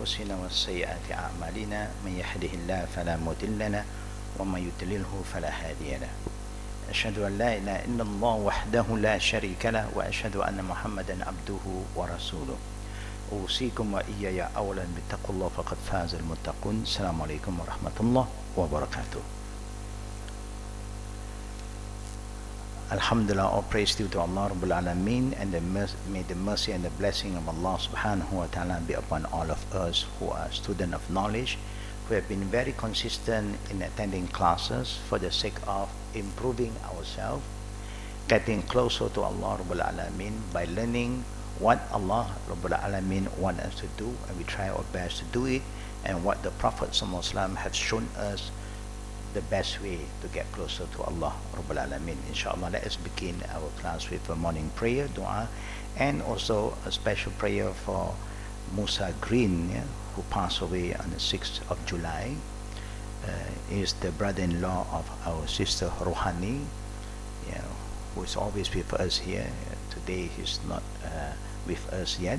أنفسنا وسيئات أعمالنا من يهده الله فلا مضل له ومن يضلله فلا هادي له. أشهد أن لا إله إلا الله وحده لا شريك له وأشهد أن محمدا عبده ورسوله. أوصيكم وإياي أولا بتقوى الله فقد فاز المتقون. السلام عليكم ورحمة الله وبركاته. Alhamdulillah, all praise due to Allah Rabbul Alameen, and may the mercy and the blessing of Allah subhanahu wa ta'ala be upon all of us who are students of knowledge, who have been very consistent in attending classes for the sake of improving ourselves, getting closer to Allah Rabbul Alameen by learning what Allah Rabbul Alameen wants us to do, and we try our best to do it, and what the Prophet Sallallahu Alaihi Wasallam have shown us the best way to get closer to Allah Rabbul Alameen. Inshallah, let us begin our class with a morning prayer, dua, and also a special prayer for Musa Green, who passed away on the 6th of July. Is the brother-in-law of our sister Rohani, who is always with us here. Today he's not with us yet.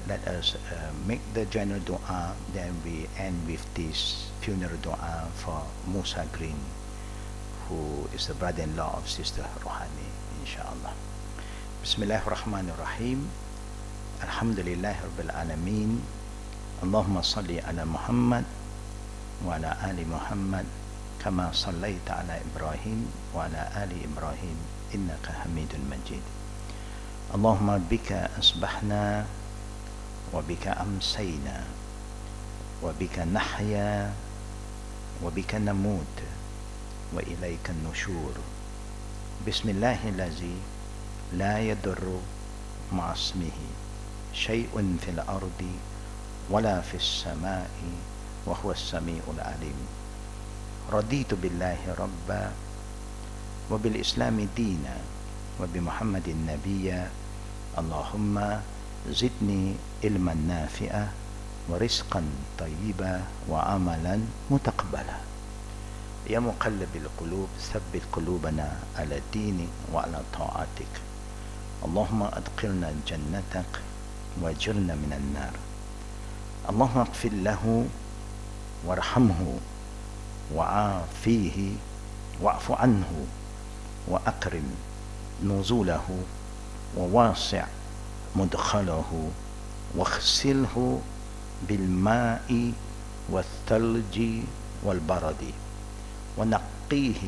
Let us make the general dua, then we end with this funeral dua for Musa Green, who is the brother-in-law of Sister Rohani, inshallah. Bismillahirrahmanirrahim. Alhamdulillahi Rabbil Alameen. Allahumma salli ala Muhammad wa ala ali Muhammad kama sallaita ala Ibrahim wa ala ali Ibrahim innaka Hamidun Majid. Allahumma bika asbahna وبك أمسينا وبك نحيا وبك نموت وإليك النشور. بسم الله الذي لا يضر مع اسمه شيء في الأرض ولا في السماء وهو السميع العليم. رضيت بالله ربا وبالإسلام دينا وبمحمد نبيا. اللهم زدني علما نافعا ورزقا طيبا وعملا متقبلا. يا مقلب القلوب ثبت قلوبنا على الدين وعلى طاعتك. اللهم أدخلنا جنتك واجرنا من النار. اللهم اغفر له وارحمه وعافيه واعف عنه وأكرم نزوله وواسع مدخله واغسله بالماء والثلج والبرد ونقيه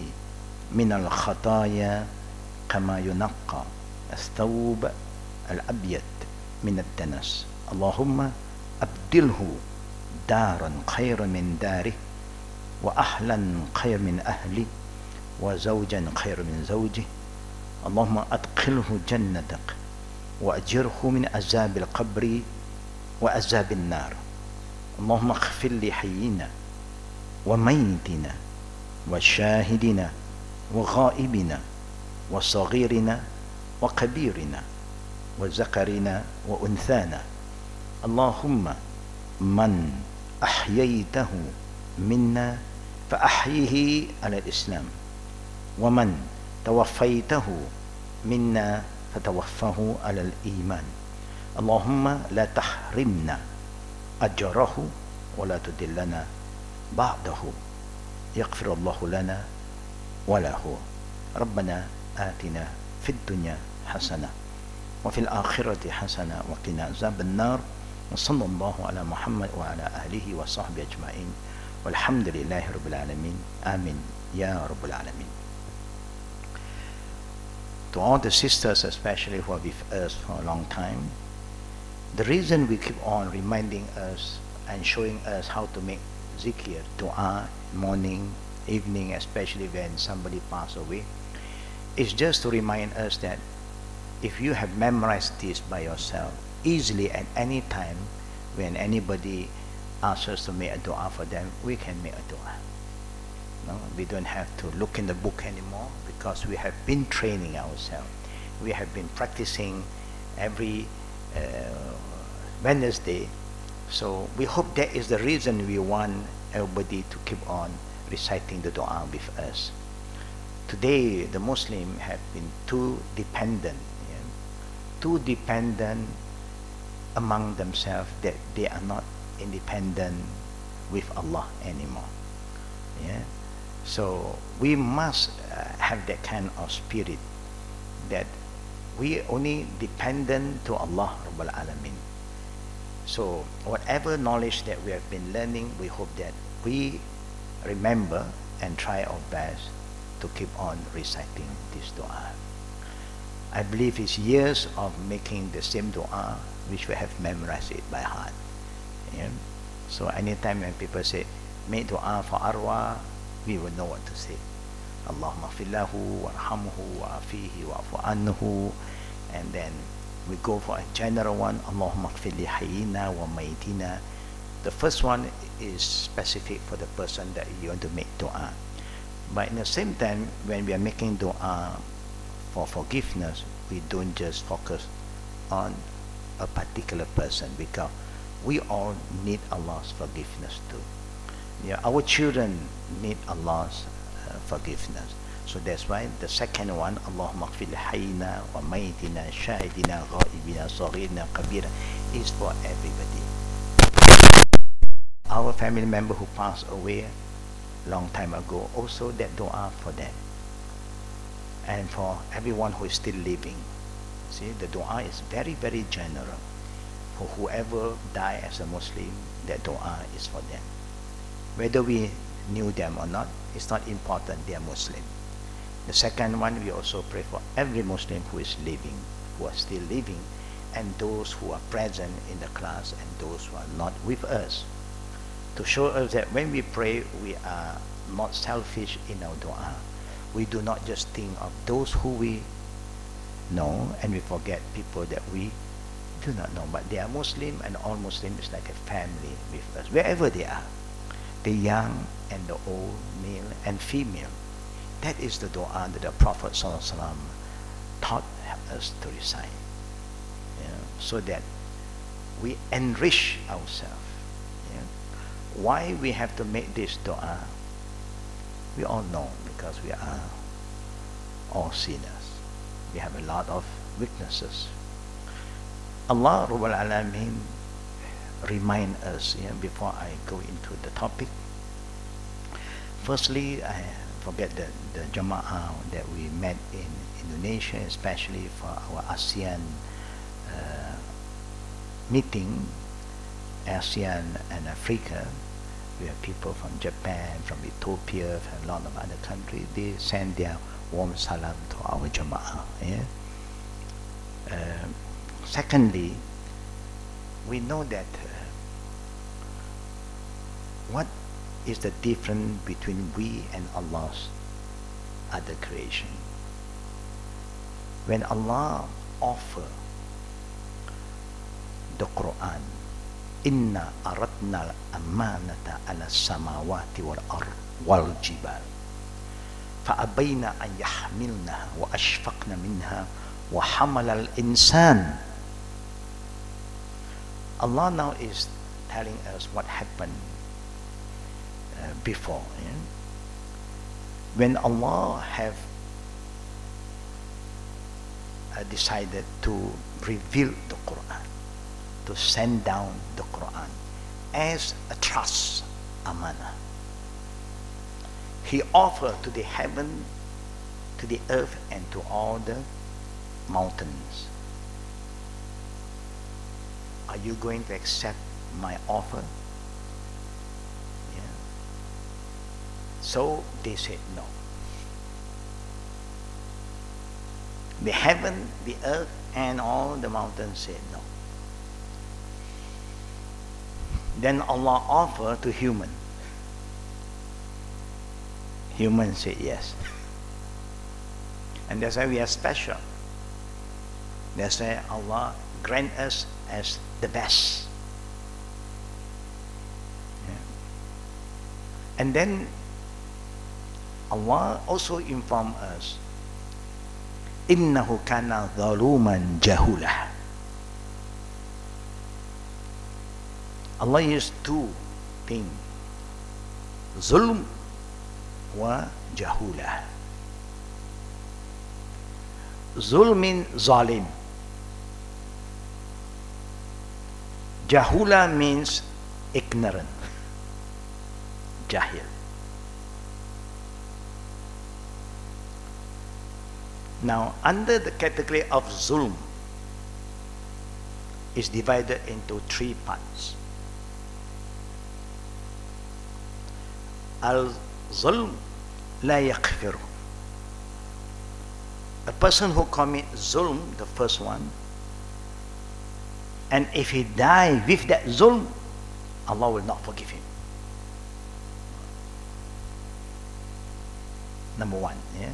من الخطايا كما ينقى الثوب الأبيض من الدنس. اللهم أبدله دارا خيرا من داره وأهلا خير من أهله وزوجا خير من زوجه. اللهم أدخله جنتك وأجره من عذاب القبر وعذاب النار. اللهم اغفر لحينا وميتنا وشاهدنا وغائبنا وصغيرنا وكبيرنا وذكرنا وأنثانا. اللهم من أحييته منا فأحيه على الإسلام، ومن توفيته منا فتوفه على الإيمان. اللهم لا تحرمنا أجره ولا تدلنا بعده. يغفر الله لنا وله. ربنا آتنا في الدنيا حسنة وفي الآخرة حسنة وقنا عذاب النار. وصلى الله على محمد وعلى آله وصحبه أجمعين والحمد لله رب العالمين. آمين يا رب العالمين. To all the sisters especially who are with us for a long time, the reason we keep on reminding us and showing us how to make zikr, dua, morning, evening, especially when somebody passes away, is just to remind us that if you have memorized this by yourself, easily at any time when anybody asks us to make a dua for them, we can make a dua. No, we don't have to look in the book anymore, because we have been training ourselves. We have been practicing every Wednesday. So we hope that is the reason we want everybody to keep on reciting the dua with us. Today the Muslims have been too dependent among themselves that they are not independent with Allah anymore. Yeah. So we must have that kind of spirit that we only dependent to Allah Rabbul Alamin. So whatever knowledge that we have been learning, we hope that we remember and try our best to keep on reciting this dua. I believe it's years of making the same dua which we have memorized it by heart. Yeah? So anytime when people say, make dua for arwah, we will know what to say. Allahumma fillahu warhamhu wa'afihi wa'afu anhu. And then we go for a general one, Allahumma gfirli hayyina wa maytina. The first one is specific for the person that you want to make dua. But in the same time, when we are making dua for forgiveness, we don't just focus on a particular person, because we all need Allah's forgiveness too. Yeah, our children need Allah's forgiveness. So that's why the second one, Allahumma gfir hayyina wa maytina shahidina ghaibina saghirina kabira, is for everybody. Our family member who passed away long time ago, also that dua for them. And for everyone who is still living. See, the dua is very, very general. For whoever died as a Muslim, that dua is for them. Whether we knew them or not, it's not important, they are Muslim. The second one, we also pray for every Muslim who is living, who are still living, and those who are present in the class and those who are not with us, to show us that when we pray, we are not selfish in our dua. We do not just think of those who we know, and we forget people that we do not know, but they are Muslim, and all Muslims is like a family with us, wherever they are, the young and the old, male and female. That is the dua that the Prophet ﷺ taught us to recite, so that we enrich ourselves. Why we have to make this dua? We all know, because we are all sinners. We have a lot of weaknesses. Allah Rabbul Alamin remind us, before I go into the topic. Firstly, I forget the Jama'ah that we met in Indonesia, especially for our ASEAN meeting, ASEAN and Africa. We have people from Japan, from Ethiopia, from a lot of other countries. They send their warm salam to our Jama'ah. Secondly, we know that what is the difference between we and Allah's other creation? When Allah offer the Quran, Inna aradna al-amanata ala samawati wal jibal fa'abayna an yahmilnaha wa ashfaqna minha wa hamala al-insan. Allah now is telling us what happened before. When Allah have decided to reveal the Quran, to send down the Quran as a trust, amana, He offered to the heaven, to the earth, and to all the mountains. Are you going to accept my offer? So they said no. The heaven, the earth, and all the mountains said no. Then Allah offered to human. Human said yes. And that's why we are special. That's why Allah grant us as the best. And then Allah also informed us, innahu kana zaluman jahula. Allah used two things, zulm wa jahula. Zulm means zalim. Jahula means ignorant, jahil. Now, under the category of zulm, is divided into three parts. Al-zulm la yaghfiru. A person who commits zulm, the first one, and if he dies with that zulm, Allah will not forgive him. Number one, yeah.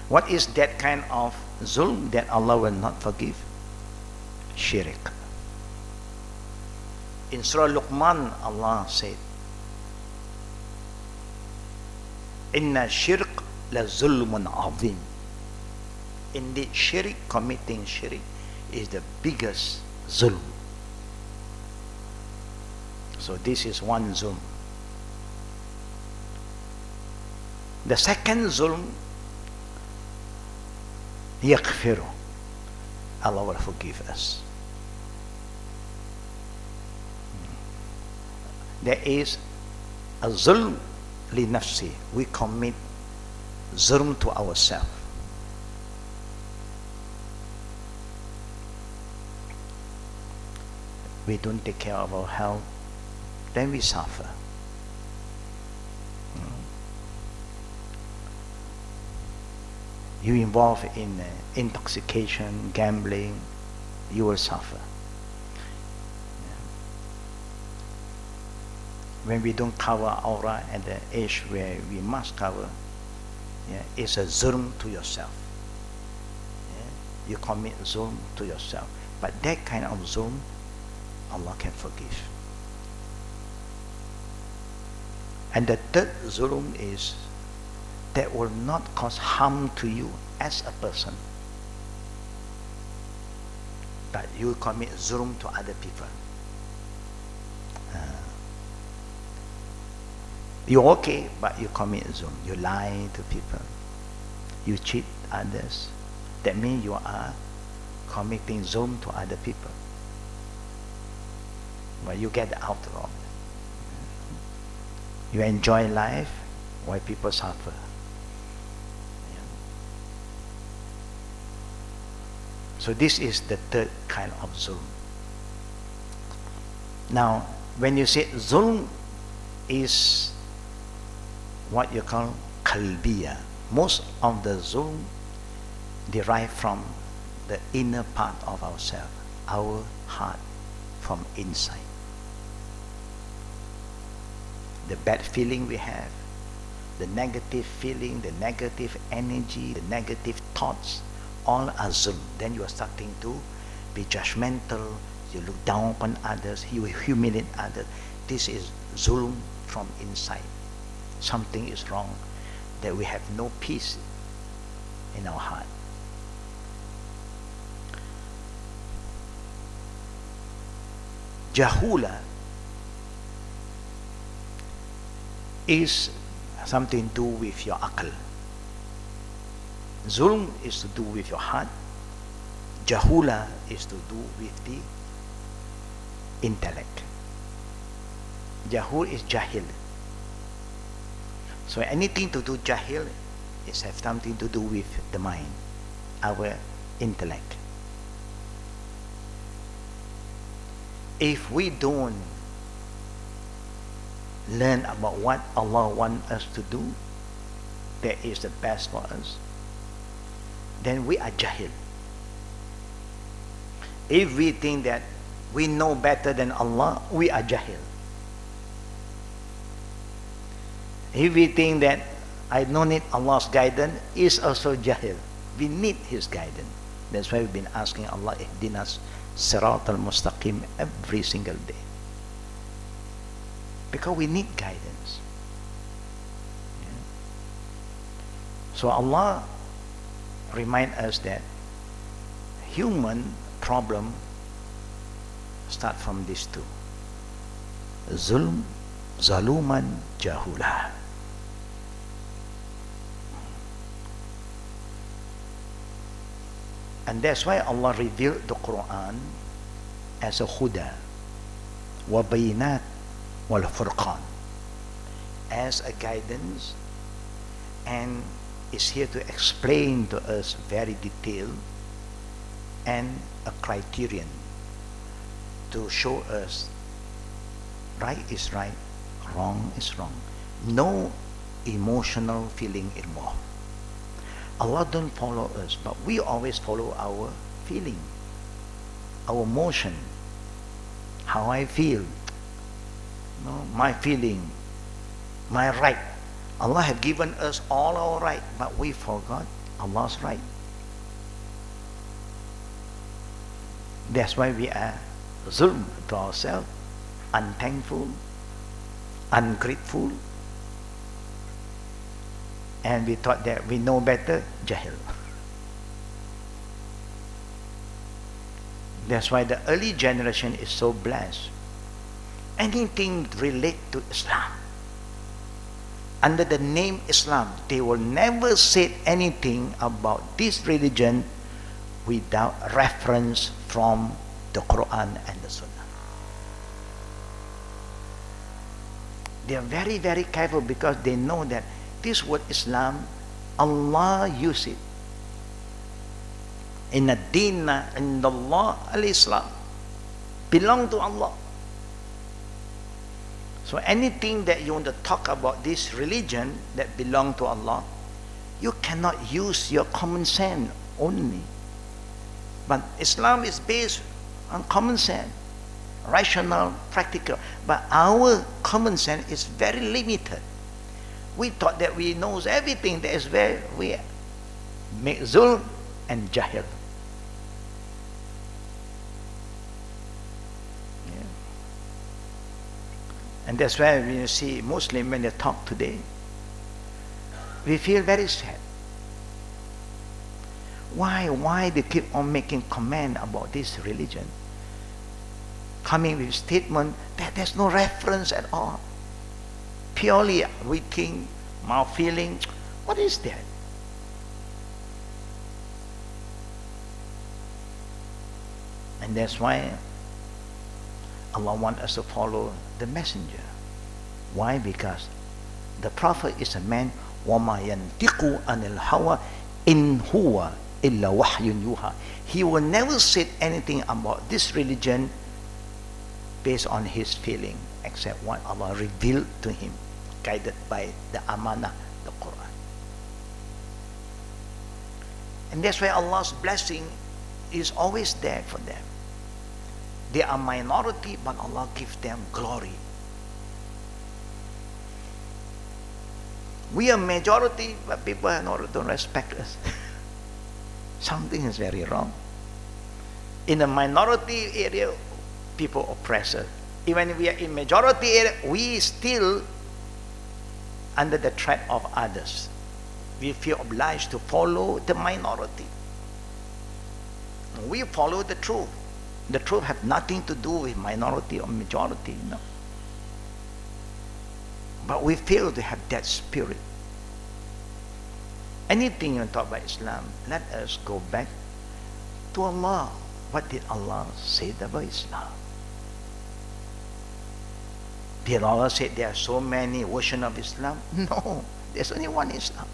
What is that kind of zulm that Allah will not forgive? Shirk. In Surah Luqman, Allah said, Inna shirk la zulmun azim. Indeed, shirk, committing shirk, is the biggest zulm. So this is one zulm. The second zulm, yaghfiru. Allah will forgive us. There is a zulm li nafsi. We commit zulm to ourselves. We don't take care of our health, then we suffer. You involve in intoxication, gambling, you will suffer. When we don't cover aura at the age where we must cover, it's a zulm to yourself. You commit zulm to yourself. But that kind of zulm, Allah can forgive. And the third zulm is that will not cause harm to you as a person, but you commit zulm to other people. You're okay, but you commit zulm. You lie to people. You cheat others. That means you are committing zulm to other people. But you get out wrong. You enjoy life while people suffer. So this is the third kind of zulm. Now, when you say zulm is what you call qalbiyah, most of the zulm derive from the inner part of ourselves, our heart, from inside. The bad feeling we have, the negative feeling, the negative energy, the negative thoughts, all are zulm. Then you are starting to be judgmental, you look down upon others, you humiliate others. This is zulm from inside. Something is wrong, that we have no peace in our heart. Jahula is something to do with your aql. Zulm is to do with your heart. Jahula is to do with the intellect. Jahul is jahil. So anything to do jahil is have something to do with the mind, our intellect. If we don't learn about what Allah wants us to do, that is the best for us, then we are jahil. If we think that we know better than Allah, we are jahil. If we think that I don't need Allah's guidance, is also jahil. We need His guidance. That's why we've been asking Allah, ihdinas sirat al-mustaqim every single day. Because we need guidance. So Allah remind us that human problem start from these two. Zulm, zaluman, jahula. And that's why Allah revealed the Quran as a huda, وَبَيِّنَاتٍ وَالْفُرْقَانِ, as a guidance, and is here to explain to us very detailed and a criterion to show us right is right, wrong is wrong. No emotional feeling involved. Allah don't follow us, but we always follow our feeling, our emotion, how I feel, my feeling, my right. Allah have given us all our right, but we forgot Allah's right. That's why we are zulm to ourselves, unthankful, ungrateful, and we thought that we know better, jahil. That's why the early generation is so blessed. Anything relate to Islam, under the name Islam, they will never say anything about this religion without reference from the Quran and the Sunnah. They are very, very careful because they know that this word Islam, Allah used it. Inna dina indallah al-Islam, belong to Allah. So anything that you want to talk about this religion that belong to Allah, you cannot use your common sense only. But Islam is based on common sense, rational, practical. But our common sense is very limited. We thought that we knows everything. That is where we make zulm and jahil. Yeah. And that's why when you see Muslims when they talk today, we feel very sad. Why they keep on making comment about this religion, coming with statement that there's no reference at all, purely we think, mouth feeling. What is that? And that's why Allah wants us to follow the messenger. Why? Because the Prophet is a man, وَمَا يَنْتِقُ عَنِ الْهَوَىٰ إِنْ هُوَ إِلَّا وَحْيٌ يُوحَىٰ. He will never say anything about this religion based on his feeling, except what Allah revealed to him, guided by the amanah, the Quran. And that's why Allah's blessing is always there for them. They are minority, but Allah gives them glory. We are majority, but people don't respect us. Something is very wrong. In the minority area, people oppress us. Even if we are in majority area, we still under the threat of others. We feel obliged to follow the minority. We follow the truth. The truth has nothing to do with minority or majority, no. But we fail to have that spirit. Anything you talk about Islam, let us go back to Allah. What did Allah say about Islam? Did Allah say there are so many versions of Islam? No, there's only one Islam,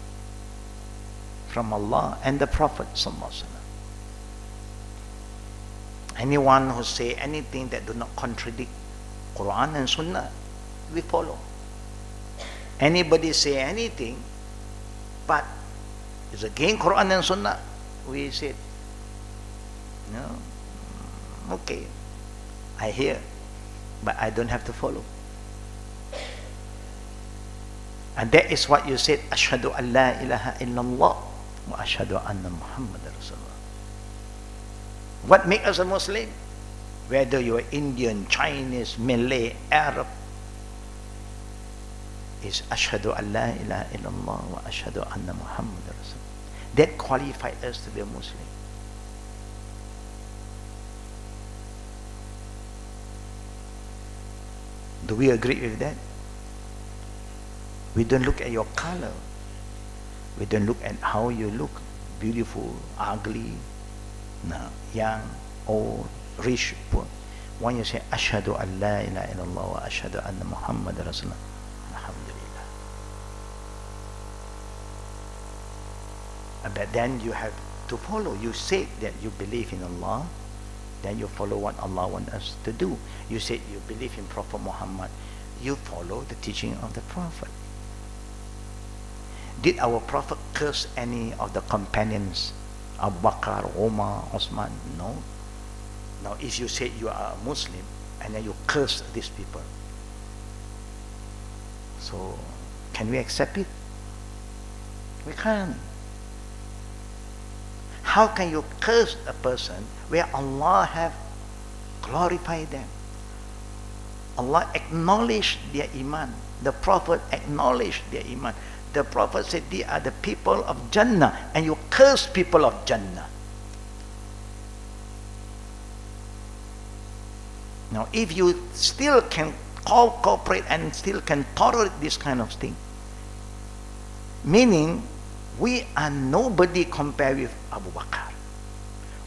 from Allah and the Prophet ﷺ. Anyone who say anything that do not contradict Quran and Sunnah, we follow. Anybody say anything but is against Quran and Sunnah, we say, no, okay, I hear, but I don't have to follow. And that is what you said, Ashhadu an la ilaha illallah wa ashhadu anna Muhammad Rasulullah. What makes us a Muslim? Whether you are Indian, Chinese, Malay, Arab, is Ashhadu an la ilaha illallah wa ashhadu anna Muhammad Rasulullah. That qualifies us to be a Muslim. Do we agree with that? We don't look at your color. We don't look at how you look, beautiful, ugly, no, young, old, rich, poor. when you say Ashhadu an la ilaha illallah wa ashhadu anna Muhammad Rasulullah, alhamdulillah. But then you have to follow. You say that you believe in Allah, then you follow what Allah wants us to do. You say you believe in Prophet Muhammad, you follow the teaching of the Prophet. Did our Prophet curse any of the companions, Abu Bakr, Umar, Osman? No. Now if you say you are a Muslim and then you curse these people, so can we accept it? We can't. How can you curse a person where Allah have glorified them? Allah acknowledged their iman. The Prophet acknowledged their iman. The Prophet said they are the people of Jannah, and you curse people of Jannah. Now if you still can cooperate and still can tolerate this kind of thing, meaning we are nobody compared with Abu Bakr.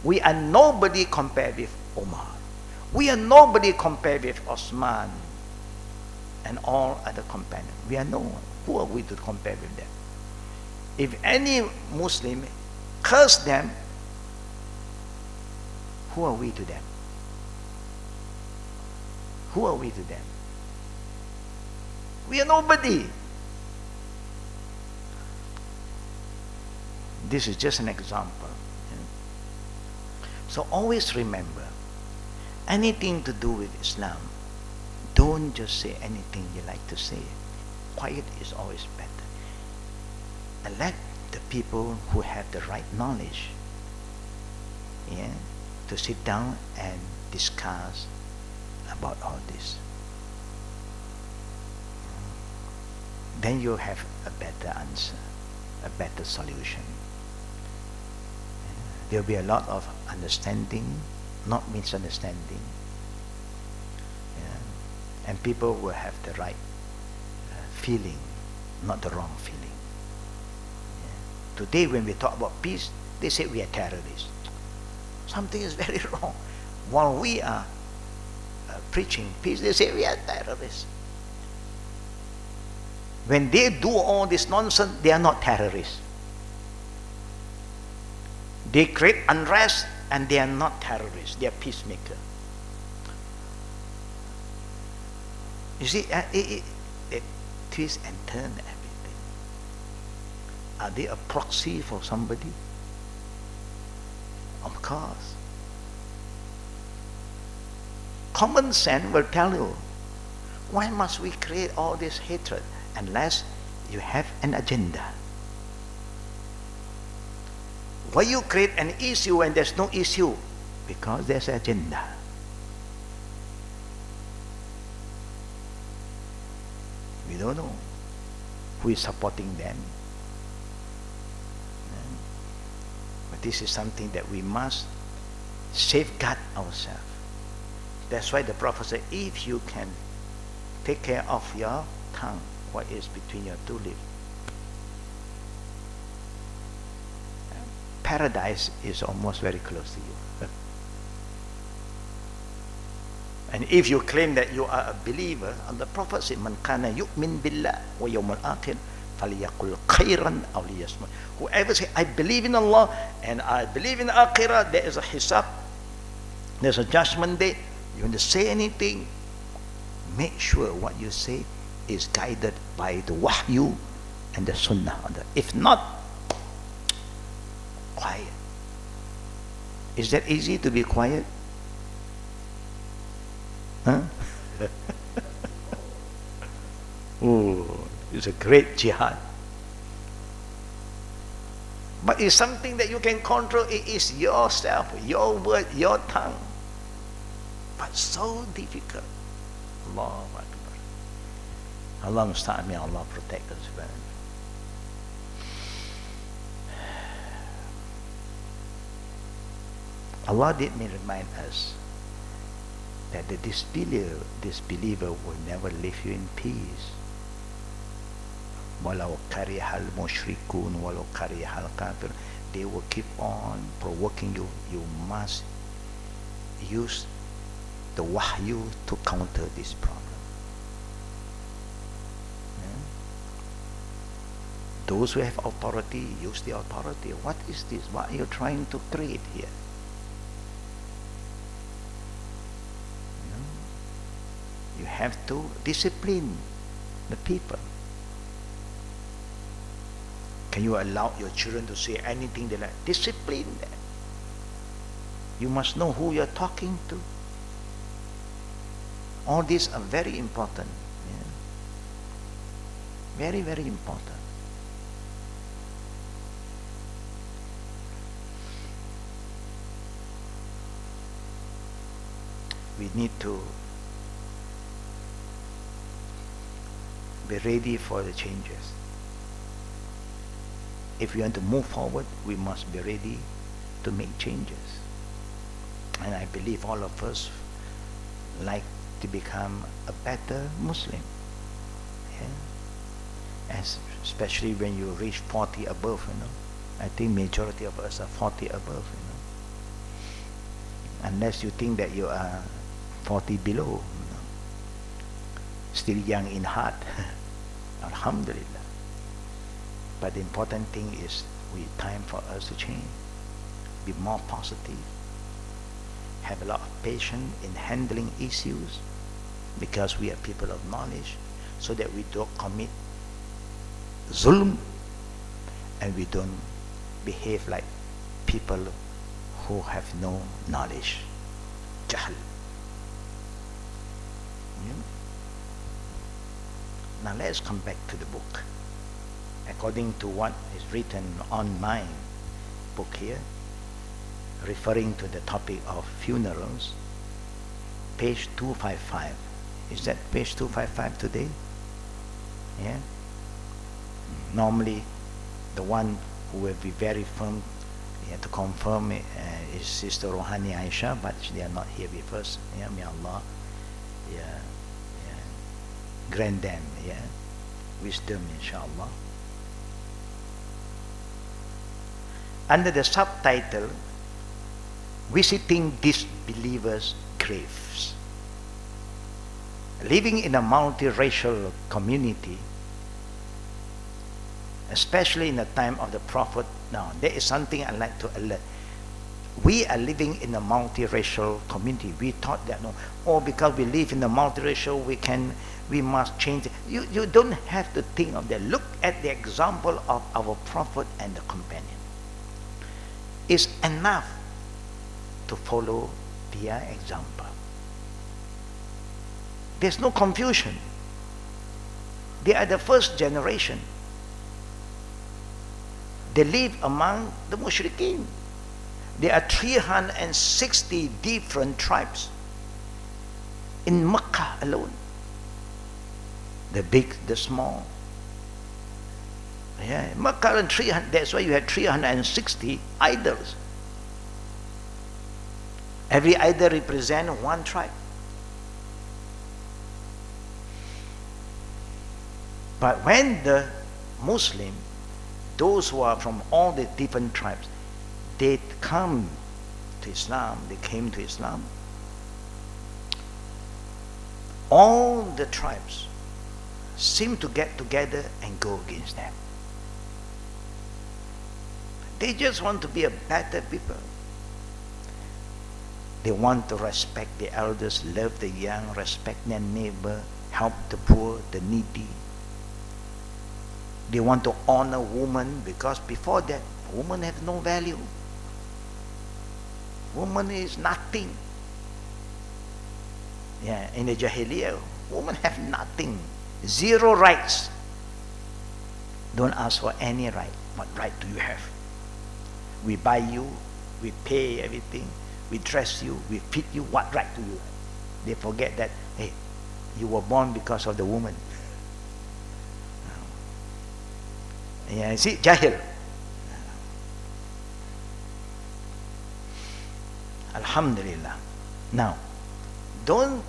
We are nobody compared with Umar. We are nobody compared with Osman and all other companions. We are no one. Who are we to compare with them? If any Muslim curse them, who are we to them? Who are we to them? We are nobody. This is just an example. So always remember, anything to do with Islam, don't just say anything you like to say. Quiet is always better. And let the people who have the right knowledge, to sit down and discuss about all this. Then you have a better answer, a better solution. There will be a lot of understanding, not misunderstanding. And people will have the right feeling, not the wrong feeling. Today when we talk about peace, they say we are terrorists. Something is very wrong. While we are preaching peace, they say we are terrorists. When they do all this nonsense, they are not terrorists. They create unrest and they are not terrorists, they are peacemakers. You see, they twist and turn everything. Are they a proxy for somebody? Of course. Common sense will tell you, why must we create all this hatred unless you have an agenda? Why you create an issue when there's no issue? Because there's an agenda. We don't know who is supporting them. But this is something that we must safeguard ourselves. That's why the Prophet said, if you can take care of your tongue, what is between your two lips, paradise is almost very close to you. And if you claim that you are a believer, and the Prophet said, "Man kana yu'min billah wa yawmal akhir, falyaqul khairan aw liyasmut." Whoever say, "I believe in Allah and I believe in Akhirah, there is a hisab, there's a judgment day," you want to say anything, make sure what you say is guided by the wahyu and the sunnah. If not, quiet. Is that easy to be quiet? Huh? Oh, it's a great jihad. But it's something that you can control. It is yourself, your word, your tongue. But so difficult. Allahu Akbar. Allah musta'an, may Allah protect us. Allah did remind us that the disbeliever will never leave you in peace. وَلَوْ كَرِهَ الْمُشْرِكُونَ وَلَوْ كَرِهَ الْكَافِرُونَ. They will keep on provoking you. You must use the wahyu to counter this problem. Those who have authority, use the authority. What is this? What are you trying to create here? You have to discipline the people. Can you allow your children to say anything they like? Discipline them. You must know who you're talking to. All these are very important. Very, very important. We need to be ready for the changes. If we want to move forward, we must be ready to make changes. And I believe all of us like to become a better Muslim. Especially when you reach 40 above, I think majority of us are 40 above, Unless you think that you are 40 below, still young in heart. Alhamdulillah. But the important thing is time for us to change. Be more positive. Have a lot of patience in handling issues, because we are people of knowledge, so that we don't commit zulm and we don't behave like people who have no knowledge. Jahl. Now let's come back to the book. According to what is written on my book here, referring to the topic of funerals, page 255. Is that page 255 today? Yeah? Normally, the one who will be very firm to confirm it, is Sister Rohani Aisha, but they are not here with us. May Allah grant them wisdom, inshallah. Under the subtitle, Visiting Disbelievers' Graves. Living in a multiracial community, especially in the time of the Prophet. Now, there is something I'd like to alert. We are living in a multiracial community. We thought that, because we live in a multiracial, we must change. You don't have to think of that. Look at the example of our Prophet and the companion. It's enough to follow their example. There's no confusion. They are the first generation. They live among the mushrikeen. There are 360 different tribes in Mecca alone. The big, the small. Mecca and 300, that's why you have 360 idols. Every idol represents one tribe. But when the Muslim, those who are from all the different tribes, they come to Islam, they came to Islam, all the tribes seem to get together and go against them. They just want to be a better people. They want to respect the elders, love the young, respect their neighbor, help the poor, the needy. They want to honor women, because before that, women have no value. Woman is nothing. In the Jahiliyyah, women have nothing. Zero rights. Don't ask for any right. What right do you have? We buy you, we pay everything, we dress you, we feed you. What right do you have? They forget that, hey, you were born because of the woman. See, Jahil. Alhamdulillah. Now, don't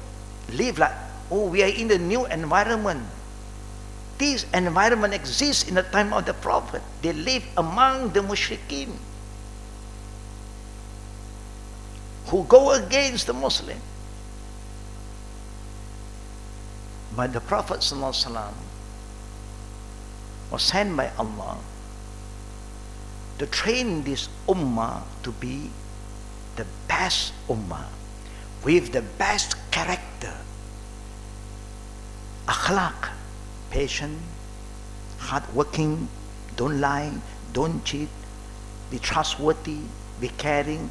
live like, we are in the new environment. This environment exists in the time of the Prophet. They live among the mushrikeen who go against the Muslim. But the Prophet ﷺ was sent by Allah to train this ummah to be the best ummah with the best character, akhlaq, patient, hardworking, don't lie, don't cheat, be trustworthy, be caring,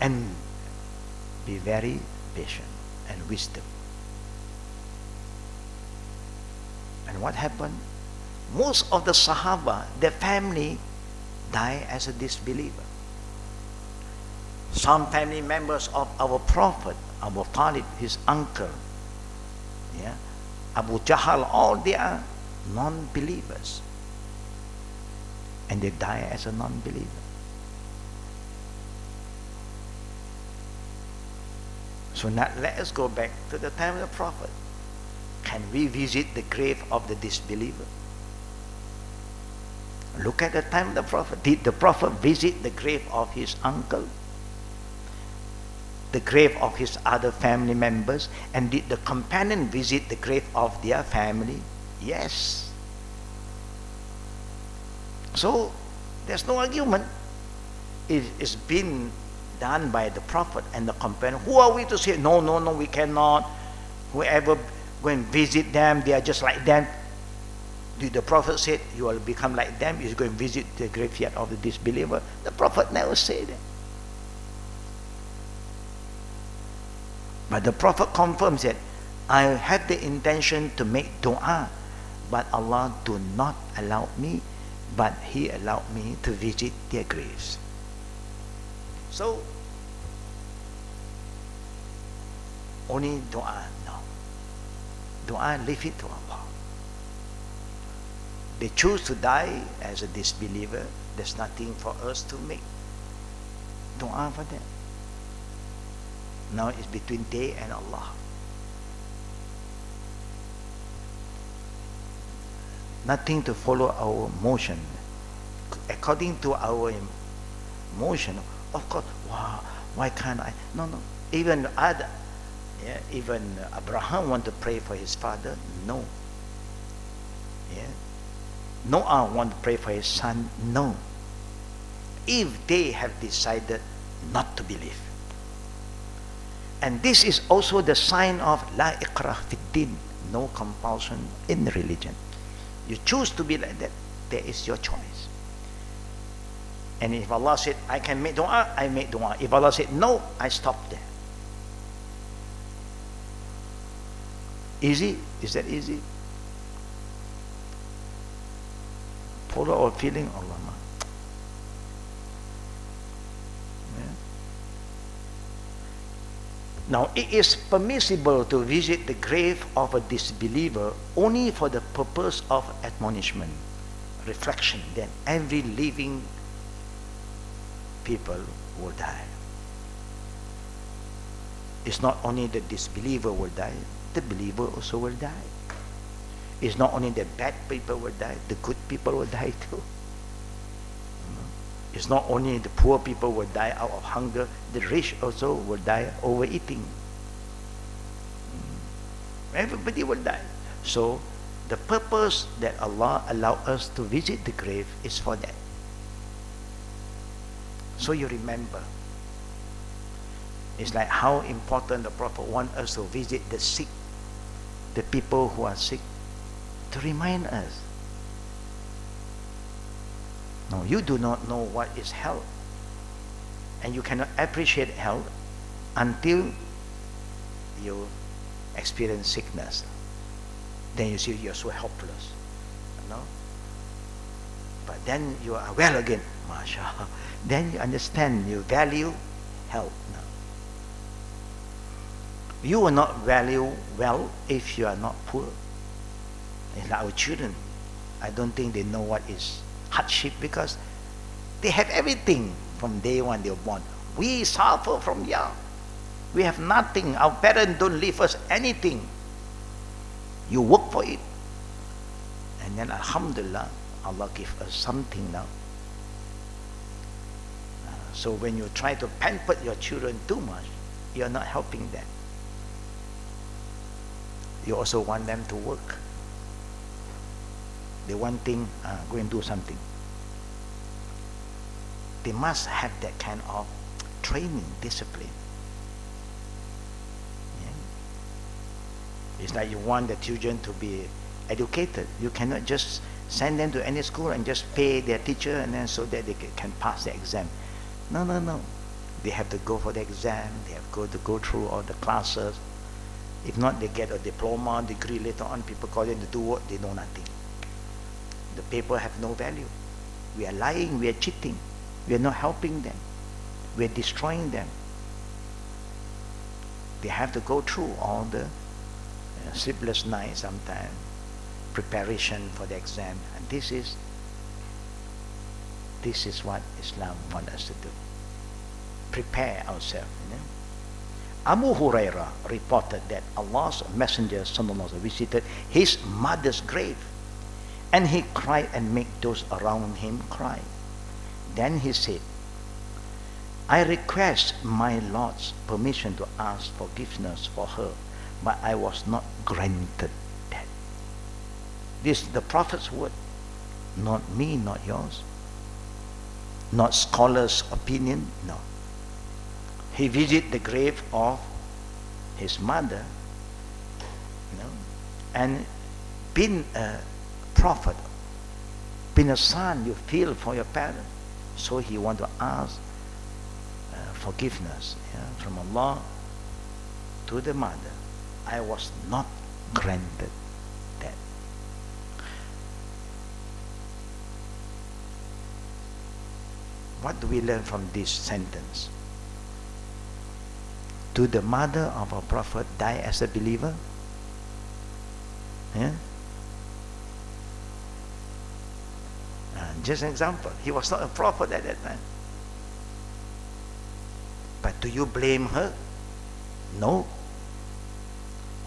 and be very patient and wisdom. And what happened? Most of the Sahaba, their family died as a disbeliever. Some family members of our Prophet, Abu Talib, his uncle, yeah, Abu Jahl, all they are non-believers. And they die as a non-believer. So now let us go back to the time of the Prophet. Can we visit the grave of the disbeliever? Look at the time of the Prophet. Did the Prophet visit the grave of his uncle? The grave of his other family members? And did the companion visit the grave of their family? Yes. So there's no argument. It's been done by the Prophet and the companion. Who are we to say, no, we cannot. Whoever go and visit them, they are just like them. Did the Prophet say you will become like them? You go and visit the graveyard of the disbeliever? The Prophet never said that. But the Prophet confirms that I had the intention to make dua, but Allah do not allow me, but He allowed me to visit their graves. So, only dua, no. Dua, leave it to Allah. They choose to die as a disbeliever. There's nothing for us to make dua for them. Now it's between they and Allah. Nothing to follow our motion. According to our motion, of course, wow, why can't I? No. Even Adam, yeah, even Abraham want to pray for his father. No. Yeah. Noah want to pray for his son. No. If they have decided not to believe. And this is also the sign of la ikrah fid din, no compulsion in religion. You choose to be like that, there is your choice. And if Allah said, I can make dua, I make dua. If Allah said, no, I stop there. Easy? Is that easy? Follow our feeling, Allah. Now, it is permissible to visit the grave of a disbeliever only for the purpose of admonishment, reflection. Then every living people will die. It's not only the disbeliever will die, the believer also will die. It's not only the bad people will die, the good people will die too. It's not only the poor people will die out of hunger, the rich also will die overeating. Everybody will die. So the purpose that Allah allowed us to visit the grave is for that. So you remember, it's like how important the Prophet wants us to visit the sick, the people who are sick, to remind us. No, you do not know what is health. And you cannot appreciate health until you experience sickness. Then you see you're so helpless. You know? But then you are well again. MashaAllah. Then you understand, you value health now. You will not value well if you are not poor. It's like our children. I don't think they know what is hardship because they have everything from day one they were born. We suffer from young. We have nothing. Our parents don't leave us anything. You work for it. And then Alhamdulillah, Allah give us something now. So when you try to pamper your children too much, you are not helping them. You also want them to work. They want thing, go and do something. They must have that kind of training, discipline. Yeah? It's like you want the children to be educated. You cannot just send them to any school and just pay their teacher and then so that they can pass the exam. No, no, no. They have to go for the exam. They have to go through all the classes. If not, they get a diploma, degree later on. People call them to do what? They know nothing. The paper have no value. We are lying. We are cheating. We are not helping them. We are destroying them. They have to go through all the sleepless nights sometimes, preparation for the exam. And this is what Islam wants us to do. Prepare ourselves. You know? Abu Hurairah reported that Allah's Messenger sallallahu alaihi wasallam visited his mother's grave, and he cried and made those around him cry. Then he said, I request my Lord's permission to ask forgiveness for her, but I was not granted that. This is the Prophet's word, not me, not yours, not scholars' opinion, no. He visited the grave of his mother, you know, and being a prophet, being a son, you feel for your parents. So he want to ask forgiveness from Allah to the mother. I was not granted that. What do we learn from this sentence? Do the mother of a prophet die as a believer? Yeah? Just an example. He was not a prophet at that time. But do you blame her? No.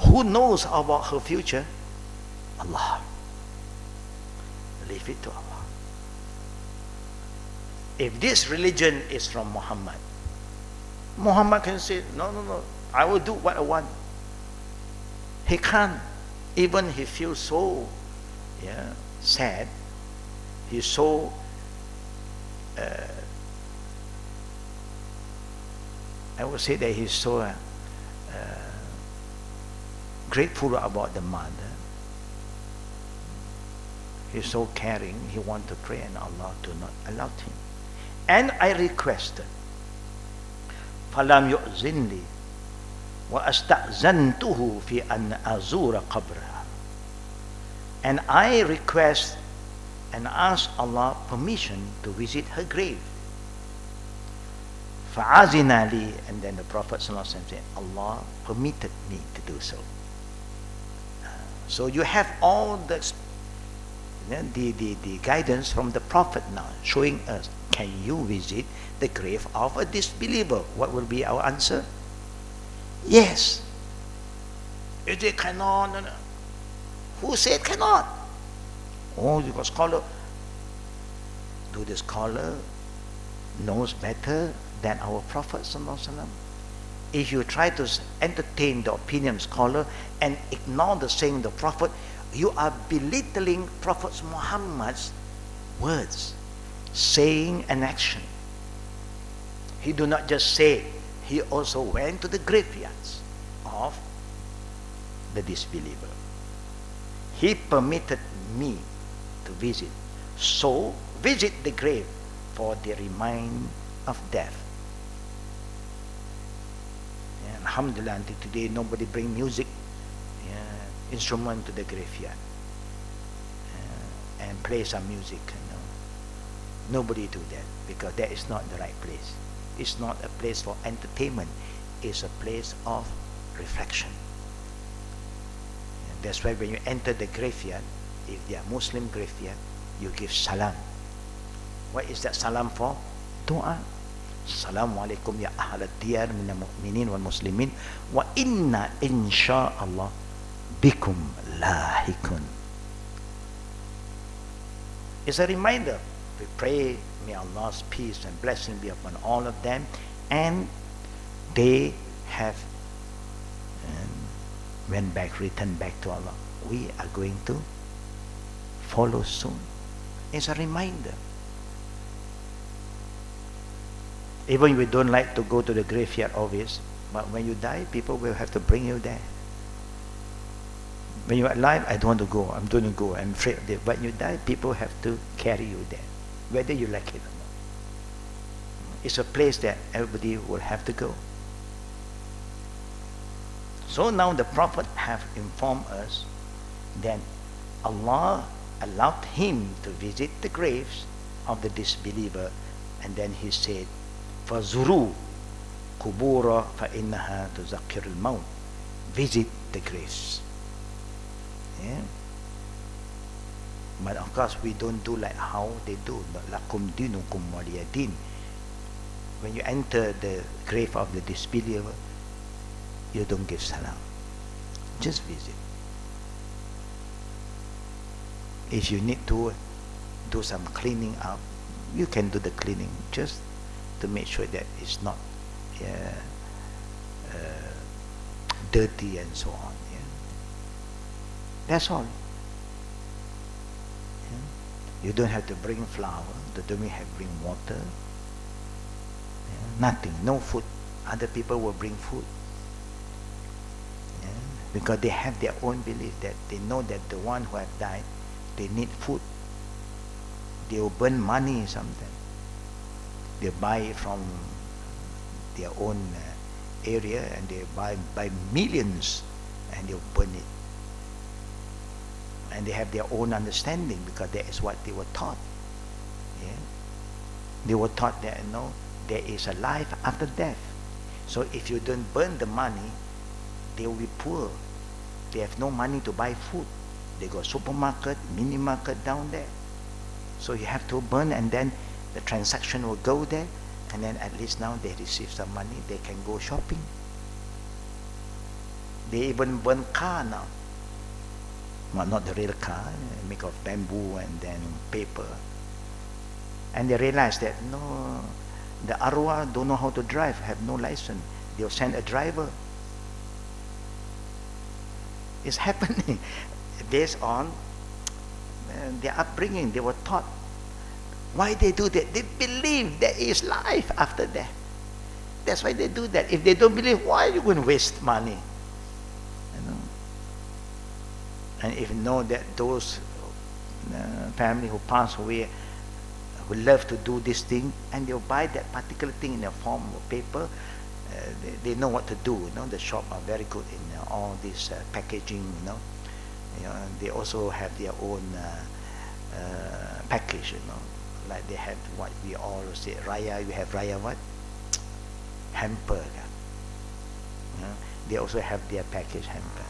Who knows about her future? Allah. Leave it to Allah. If this religion is from Muhammad, Muhammad can say, no, no, no, I will do what I want. He can't. Even he feels so sad. He's so I would say that he's so grateful about the mother. He's so caring. He wants to pray and Allah do not allow him. And I requested, فَلَمْ يُؤْذِنْ لِي وَأَسْتَأْذَنْتُهُ فِي أَنْ أَزُورَ قَبْرَهَا. And I request and ask Allah permission to visit her grave. فَعَزِنَا لِي. And then the Prophet ﷺ said, Allah permitted me to do so. So you have all the guidance from the Prophet now, showing us, can you visit the grave of a disbeliever? What will be our answer? Yes. Is it cannot? No, no. Who said cannot? Oh, you got scholar. Do the scholar knows better than our Prophet ﷺ? If you try to entertain the opinion of scholar and ignore the saying of the Prophet, you are belittling Prophet Muhammad's words, saying and action. He do not just say, he also went to the graveyards of the disbeliever. He permitted me to visit. So visit the grave for the remind of death. And alhamdulillah, until today nobody bring music instrument to the graveyard and play some music. Nobody do that, because that is not the right place. It's not a place for entertainment. It's a place of reflection. And that's why when you enter the graveyard, if they are Muslim graveyard, you give salam. What is that salam for? Dua. Assalamu alaikum ya ahla diyar minal mu'minin wal muslimin wa inna insha'Allah bikum lahikun. It's a reminder. We pray, may Allah's peace and blessing be upon all of them, and they have returned back to Allah. We are going to follow soon. It's a reminder. Even if we don't like to go to the graveyard always, but when you die, people will have to bring you there. When you're alive, I don't want to go, I'm going to go, I'm afraid of it. When you die, people have to carry you there, whether you like it or not. It's a place that everybody will have to go. So now the Prophet have informed us that Allah allowed him to visit the graves of the disbeliever, and then he said, فَزُرُوا قُبُورَ فَإِنَّهَا تُذَكِّرُ الْمَوْتِ. Visit the graves. Yeah. But of course we don't do like how they do. لَكُمْ دِينُكُمْ وَلِيَ دِينِ. When you enter the grave of the disbeliever, you don't give salam. Just visit. If you need to do some cleaning up, you can do the cleaning, just to make sure that it's not dirty and so on. Yeah? That's all. Yeah? You don't have to bring flour, you don't have to bring water. Yeah? Nothing, no food. Other people will bring food. Yeah? Because they have their own belief, that they know that the one who have died, they need food. They will burn money sometimes. They buy it from their own area, and they buy millions, and they'll burn it. And they have their own understanding, because that is what they were taught. Yeah? They were taught that, you know, there is a life after death. So if you don't burn the money, they will be poor. They have no money to buy food. They got supermarket, mini market down there. So you have to burn, and then the transaction will go there, and then at least now they receive some money, they can go shopping. They even burn car now. Well, not the real car, make of bamboo and then paper. And they realize that, no, the arwah don't know how to drive, have no license. They'll send a driver. It's happening based on their upbringing. They were taught. Why they do that? They believe there is life after death. That's why they do that. If they don't believe, why are you going to waste money? You know? And if you know that those family who pass away who love to do this thing, and they'll buy that particular thing in a form of paper, they know what to do. You know, the shop are very good in all this packaging. You know, they also have their own package. You know, like they have what we all say raya. You have raya what? Hamper. They also have their package hamper.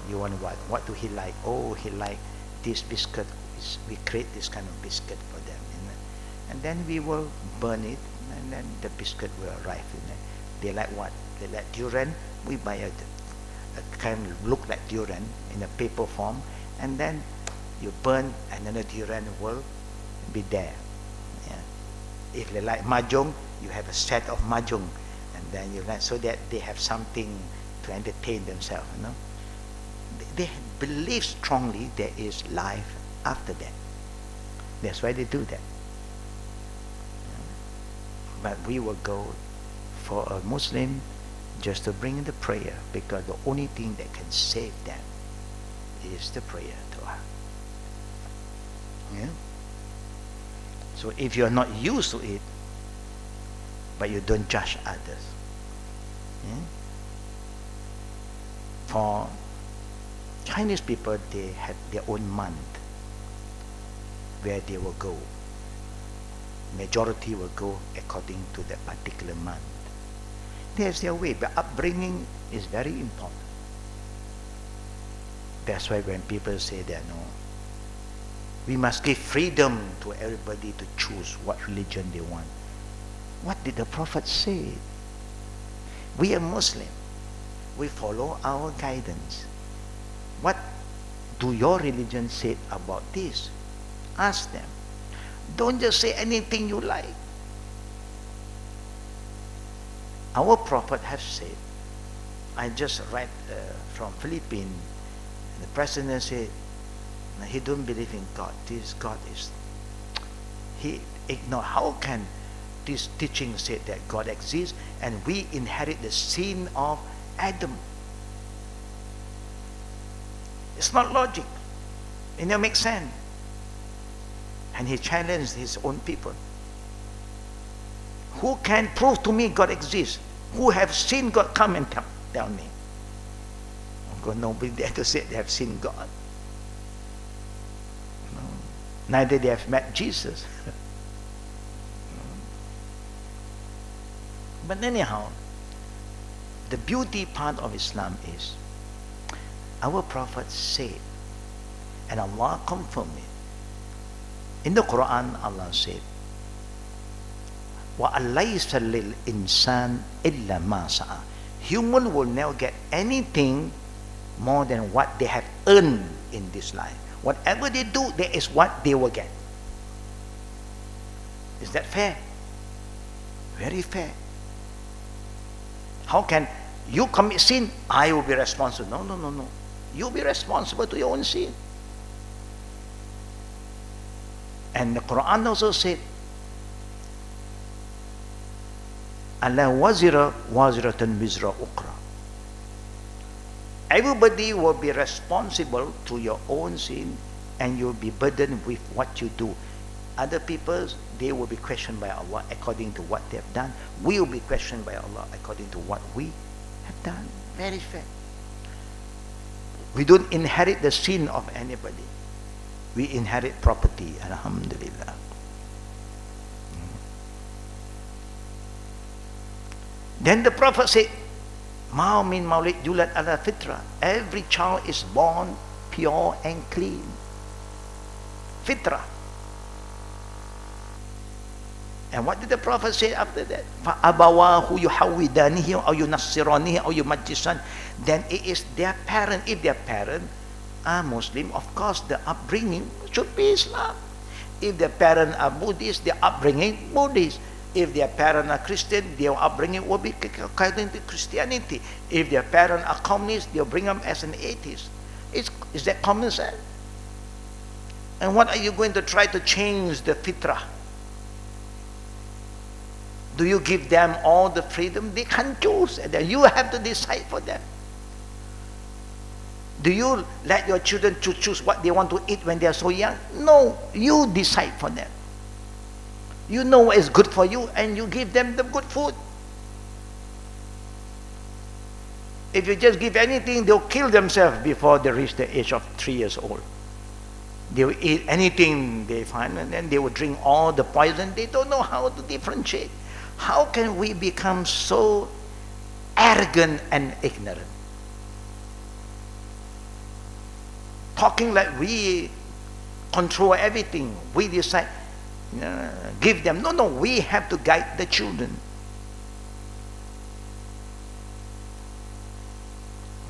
You want what? What do he like? Oh, he like this biscuit. We create this kind of biscuit for them, you know? And then we will burn it, and then the biscuit will arrive. You know? They like what? They like durian. We buy a kind of look like durian in a paper form, and then you burn, and then the durian will be there. Yeah. If they like mahjong, you have a set of mahjong, and then you learn, so that they have something to entertain themselves. You know, they believe strongly there is life after that. That's why they do that. But we will go for a Muslim just to bring in the prayer, because the only thing that can save them is the prayer to Allah. Yeah? So if you are not used to it, but you don't judge others. Yeah? For Chinese people, they have their own month where they will go. Majority will go according to that particular month. There's their way, but upbringing is very important. That's why when people say that, no, we must give freedom to everybody to choose what religion they want. What did the Prophet say? We are Muslim. We follow our guidance. What do your religion say about this? Ask them. Don't just say anything you like. Our Prophet has said, I just read from Philippines. The president said he don't believe in God. This God is, he ignore. How can this teaching say that God exists and we inherit the sin of Adam? It's not logic. It never makes sense. And he challenged his own people. Who can prove to me God exists? Who have seen God? Come and tell me. God, nobody dare to say they have seen God. No. Neither they have met Jesus. But anyhow, the beauty part of Islam is our Prophet said, and Allah confirmed it. In the Quran, Allah said, وَأَلَّيْسَ لِلْإِنسَانِ إِلَّا مَا سَعَى. Human will never get anything more than what they have earned in this life. Whatever they do, that is what they will get. Is that fair? Very fair. How can you commit sin? I will be responsible. No, no, no, no. You'll be responsible to your own sin. And the Quran also said, Allah wazira waziratan wizra ukra. Everybody will be responsible to your own sin, and you'll be burdened with what you do. Other people, they will be questioned by Allah according to what they have done. We will be questioned by Allah according to what we have done. Very fair. We don't inherit the sin of anybody. We inherit property. Alhamdulillah. Then the Prophet said, Ma min maulid yulad ala fitra. Every child is born pure and clean. Fitra. And what did the Prophet say after that? فَأَبَوَاهُ يُحَوِّدَانِهِ أَوْ يُنَصِّرَانِهِ أَوْ يُمَجِّسَانِ. Then it is their parent. If their parent are Muslim, of course the upbringing should be Islam. If their parents are Buddhist, their upbringing Buddhist. If their parents are Christian, their upbringing will be according to Christianity. If their parents are communist, they'll bring them as an atheist. Is that common sense? And what are you going to try to change the fitrah? Do you give them all the freedom? They can't choose. And then you have to decide for them. Do you let your children to choose what they want to eat when they are so young? No, you decide for them. You know what is good for you, and you give them the good food. If you just give anything, they'll kill themselves before they reach the age of 3 years old. They will eat anything they find, and then they will drink all the poison. They don't know how to differentiate. How can we become so arrogant and ignorant? Talking like we control everything. We decide, give them. No, no, we have to guide the children.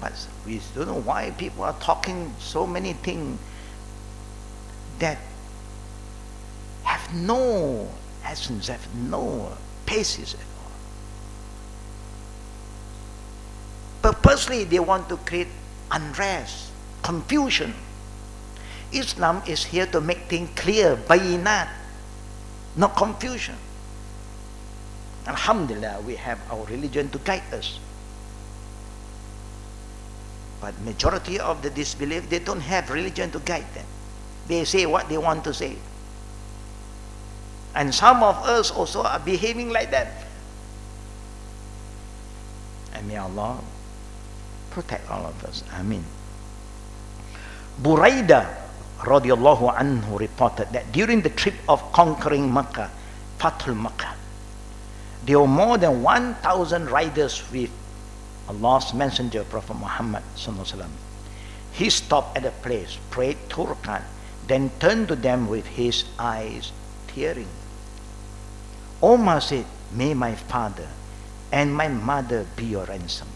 But we don't know why people are talking so many things that have no essence, have no basis at all. Purposely, they want to create unrest, confusion. Islam is here to make things clear, bayinat, not confusion. Alhamdulillah, we have our religion to guide us. But majority of the disbelief, they don't have religion to guide them. They say what they want to say. And some of us also are behaving like that. And may Allah protect all of us. Ameen. Buraidah radiallahu anhu reported that during the trip of conquering Makkah, Fathul Makkah, there were more than 1,000 riders with Allah's messenger, Prophet Muhammad sallallahu alaihi wasallam. He stopped at a place, prayed 2 rakat, then turned to them with his eyes tearing. Omar said, may my father and my mother be your ransom.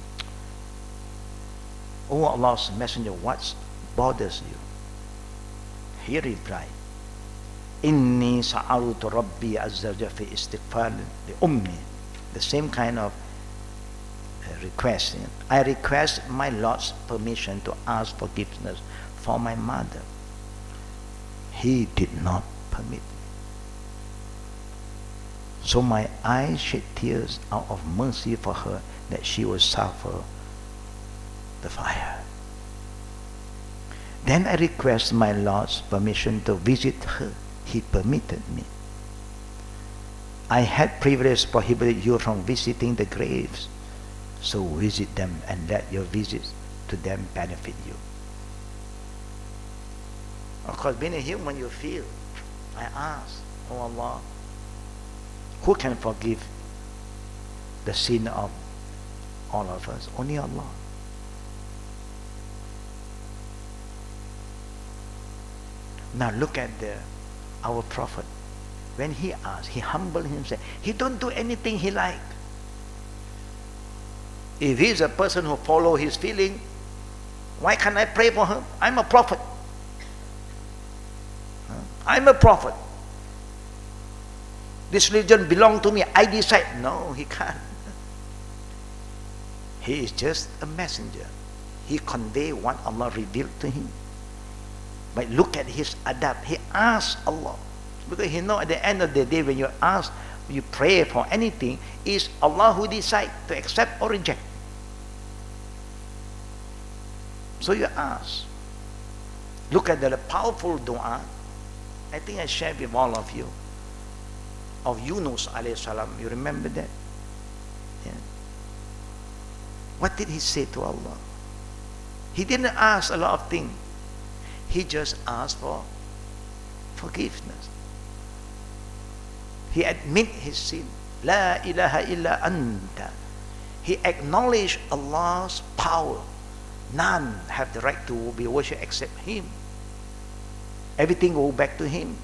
O Allah's messenger, what bothers you? He replied, Inni sa'alutu Rabbi azza wa jalla fi istighfar li ummi. The same kind of request. I request my Lord's permission to ask forgiveness for my mother. He did not permit. So my eyes shed tears out of mercy for her, that she will suffer the fire. Then I request my Lord's permission to visit her. He permitted me. I had previously prohibited you from visiting the graves, so visit them and let your visits to them benefit you. Of course, being a human, you feel. I ask, oh Allah, who can forgive the sin of all of us? Only Allah. Now look at our Prophet. When he asked, he humbled himself. He don't do anything he liked. If he's a person who follows his feeling, why can't I pray for him? I'm a prophet. I'm a prophet. This religion belongs to me. I decide. No, he can't. He is just a messenger. He convey what Allah revealed to him. But look at his adab. He asked Allah. Because he know at the end of the day, when you ask, you pray for anything, it's Allah who decides to accept or reject. So you ask. Look at the powerful dua. I think I shared with all of you. Of Yunus alayhi salam. You remember that? Yeah. What did he say to Allah? He didn't ask a lot of things. He just asked for forgiveness. He admit his sin. La ilaha illa anta. He acknowledged Allah's power. None have the right to be worshipped except Him. Everything go back to Him.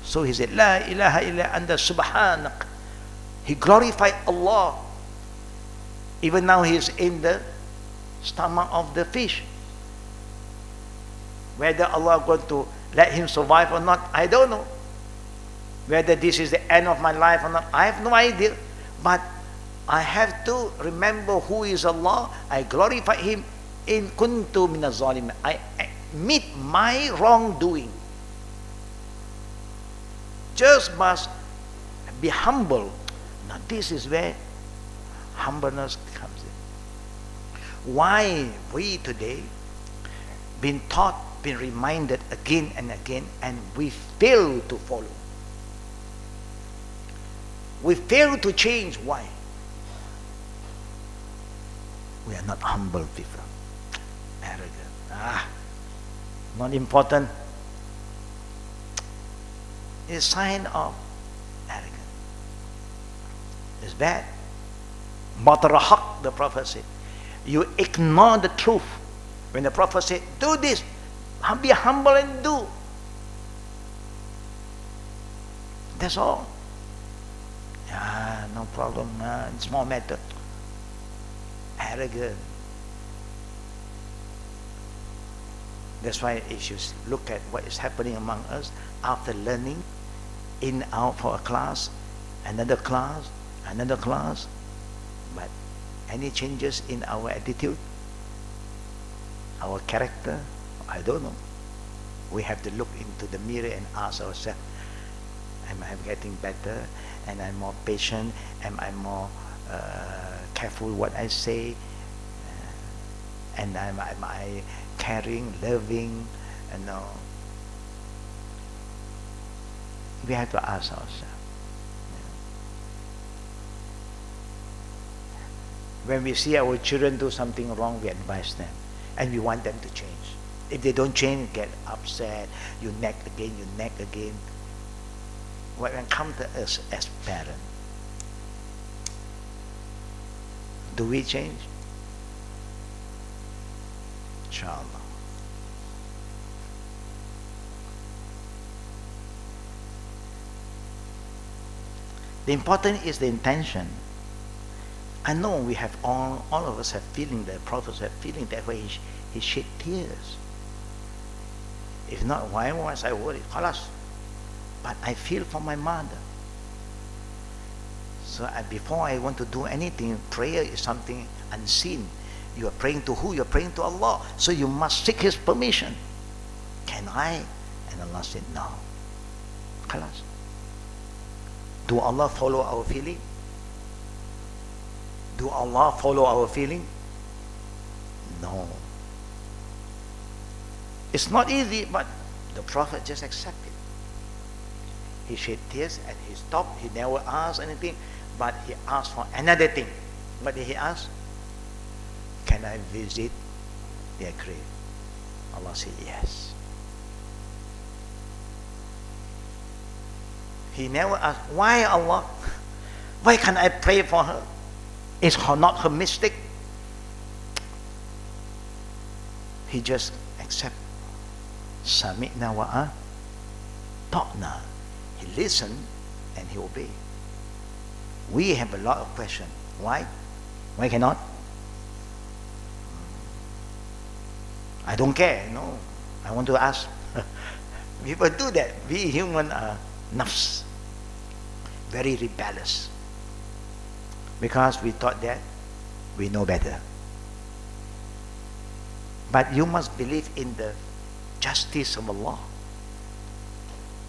So he said, La ilaha illa anta subhanak. He glorified Allah. Even now he is in the stomach of the fish. Whether Allah going to let him survive or not, I don't know. Whether this is the end of my life or not, I have no idea. But I have to remember who is Allah. I glorify Him. In kuntu minaz zalimin. I admit my wrongdoing. Just must be humble. Now this is where humbleness comes in. Why we today been taught, been reminded again and again, and we fail to follow. We fail to change. Why? We are not humble people. Arrogant. Not important. It's a sign of arrogance. It's bad. Matarahak, the Prophet said. You ignore the truth. When the Prophet said, do this, be humble and do. That's all. No problem. Small matter. Arrogant. That's why if you look at what is happening among us after learning in out for a class, another class, but any changes in our attitude, our character, I don't know. We have to look into the mirror and ask ourselves, am I getting better? Am I more patient? Am I more careful what I say? And am I caring, loving? We have to ask ourselves. When we see our children do something wrong, we advise them. And we want them to change. If they don't change, get upset. You nag again. When it comes to us as parents, do we change? Inshallah. The important is the intention. I know we have all of us have feeling, the prophets have feeling, that way he shed tears. If not, why was I worried? Khalas. But I feel for my mother. So before I want to do anything, prayer is something unseen. You are praying to who? You are praying to Allah. So you must seek His permission. Can I? And Allah said, no. Khalas. Do Allah follow our feeling? Do Allah follow our feeling? No. It's not easy, but the Prophet just accepted. He shed tears and he stopped. He never asked anything, but he asked for another thing. What did he ask? Can I visit their grave? Allah said yes. He never asked, why Allah? Why can't I pray for her? Is her not her mistake? He just accept. Sami'na wa ta'na. He listened and he obeyed. We have a lot of questions. Why? Why cannot? I don't care, no. I want to ask. People do that. We human are nafs. Very rebellious. Because we thought that we know better. But you must believe in the justice of Allah.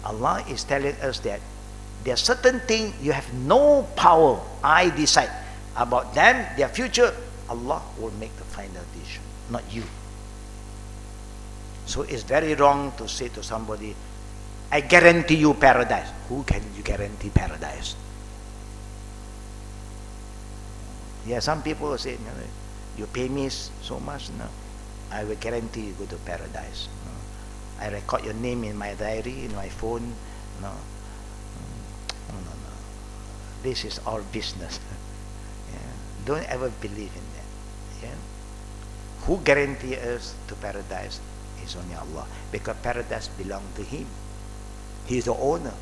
Allah is telling us that there are certain things you have no power. I decide about them, their future. Allah will make the final decision, not you. So it's very wrong to say to somebody, I guarantee you paradise. Who can you guarantee paradise? Yeah, some people will say, no, you pay me so much, no, I will guarantee you go to paradise. No. I record your name in my diary, in my phone. No. No. This is all business. Yeah. Don't ever believe in that. Yeah. Who guarantee us to paradise is only Allah, because paradise belongs to Him. He is the owner.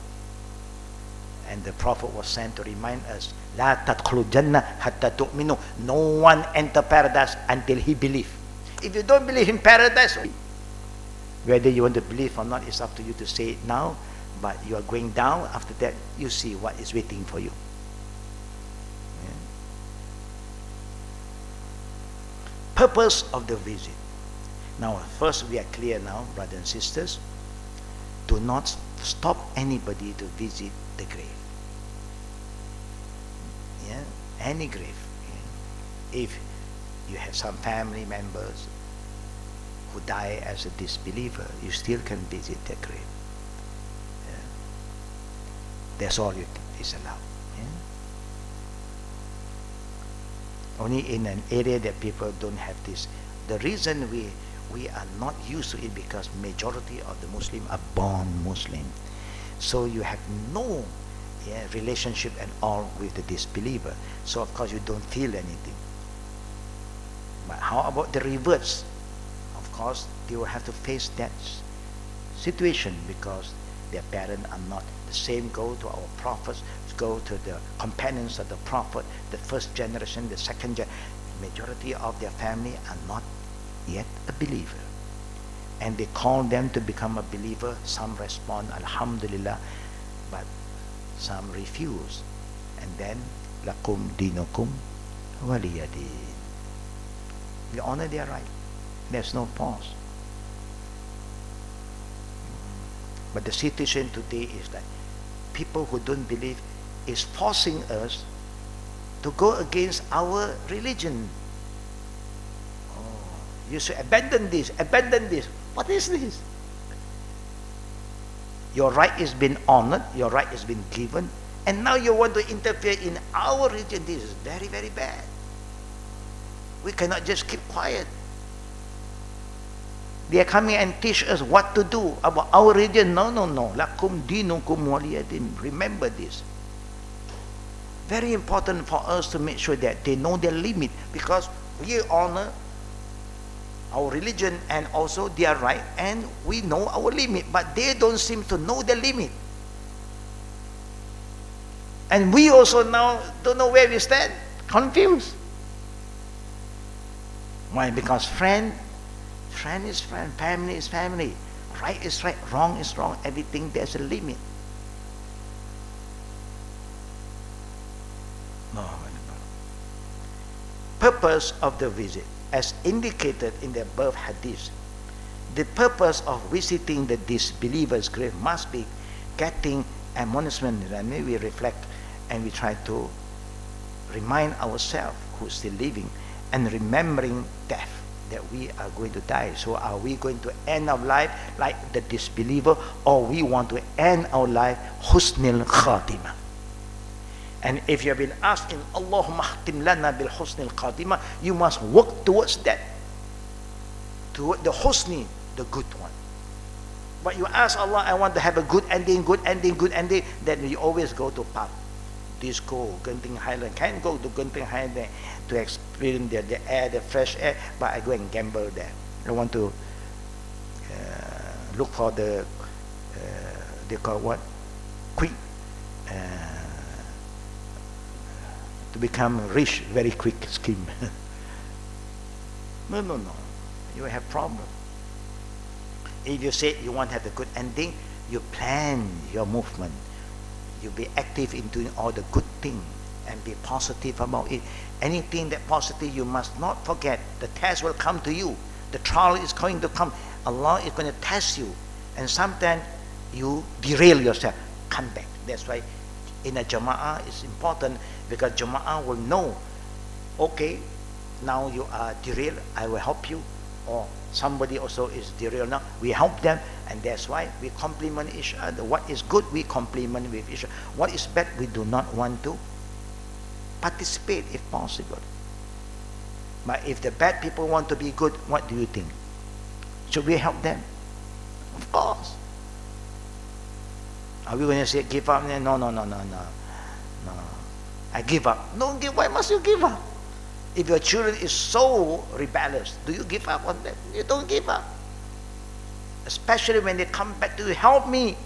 And the Prophet was sent to remind us, La tadkhulu jannah hatta tu'minu. No one enter paradise until he believe. If you don't believe in paradise, whether you want to believe or not, it's up to you to say it now. But you are going down. After that, you see what is waiting for you. Yeah. Purpose of the visit. Now, first we are clear now, brothers and sisters. Do not stop anybody to visit the grave. Yeah, any grave. Yeah. If you have some family members who die as a disbeliever, you still can visit their grave. Yeah. That's all is allowed. Yeah. Only in an area that people don't have this. The reason we are not used to it because majority of the Muslim are born Muslim. So you have no relationship at all with the disbeliever. So of course you don't feel anything. But how about the reverse? Of course they will have to face that situation because their parents are not the same. Go to our prophets, go to the companions of the prophet, the first generation, the second generation. Majority of their family are not yet a believer, and they call them to become a believer. Some respond Alhamdulillah, but some refuse, and then lakum dinukum waliyadin. We honor their right. There's no pause. But the situation today is that people who don't believe is forcing us to go against our religion. You should abandon this, abandon this. What is this? Your right is been honored, your right is been given, and now you want to interfere in our religion. This is very, very bad. We cannot just keep quiet. They are coming and teach us what to do about our religion. No. Lakum dinukum waliyadin. Remember this. Very important for us to make sure that they know their limit, because we honor our religion and also their right, and we know our limit, but they don't seem to know the limit. And we also now don't know where we stand, confused. Why? Because friend is friend, family is family, right is right, wrong is wrong, everything there's a limit. No. purpose of the visit, as indicated in the above hadith, the purpose of visiting the disbeliever's grave must be getting admonishment, and maybe we reflect and we try to remind ourselves who's still living and remembering death, that we are going to die. So are we going to end our life like the disbeliever, or we want to end our life husnil khatimah? And if you have been asking Allahumma khtim lana bil husnil khatimah, you must work towards that, toward the husni, the good one. But you ask Allah, I want to have a good ending, good ending, good ending, then you always go to pub, disco, Genting Highland. Can't go to Genting Highland to experience the air, the fresh air, but I go and gamble there. I want to look for the, they call what? Quick, to become rich very quick scheme. No. You will have problem. If you say you want to have a good ending, you plan your movement. You be active in doing all the good things and be positive about it. Anything that positive, you must not forget. The test will come to you. The trial is going to come. Allah is going to test you. And sometimes you derail yourself. Come back. That's why in a jama'ah it's important, because jama'ah will know, okay, now you are derailed, I will help you. Or somebody also is derailed now, we help them. And that's why we complement each other. What is good, we complement with each other. What is bad, we do not want to participate if possible. But if the bad people want to be good, what do you think? Should we help them? Of course. Are we going to say give up? No. I give up. No, why must you give up? If your children is so rebellious, do you give up on them? You don't give up. Especially when they come back to you, help me,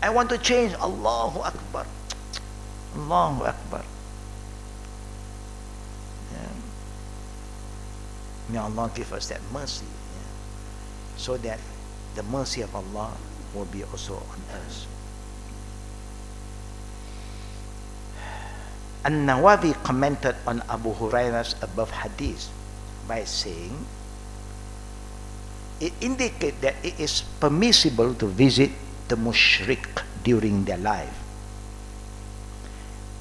I want to change. Allahu Akbar. Allahu Akbar. Yeah. May Allah give us that mercy, so that the mercy of Allah will be also on us. An-Nawawi commented on Abu Hurairah's above hadith by saying, it indicates that it is permissible to visit the mushrik during their life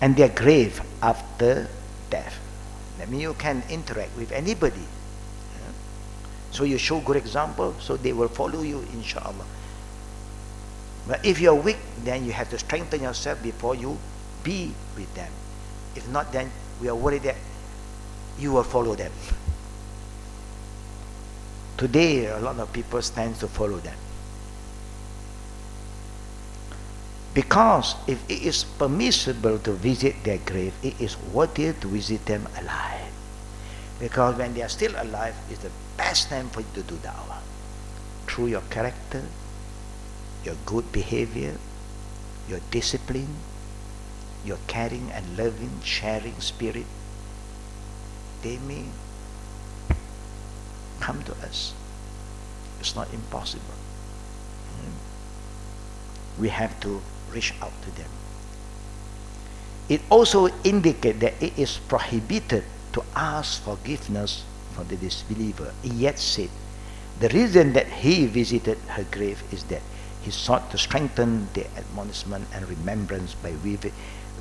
and their grave after death. That means you can interact with anybody. So you show good example, so they will follow you, inshallah. But if you are weak, then you have to strengthen yourself before you be with them. If not, then we are worried that you will follow them. Today, a lot of people stand to follow them. Because if it is permissible to visit their grave, it is worthy to visit them alive. Because when they are still alive, it's the best time for you to do da'wah. Through your character, your good behavior, your discipline, your caring and loving, sharing spirit, they may come to us. It's not impossible. We have to reach out to them. It also indicates that it is prohibited to ask forgiveness for the disbeliever. He yet said, the reason that he visited her grave is that he sought to strengthen the admonishment and remembrance by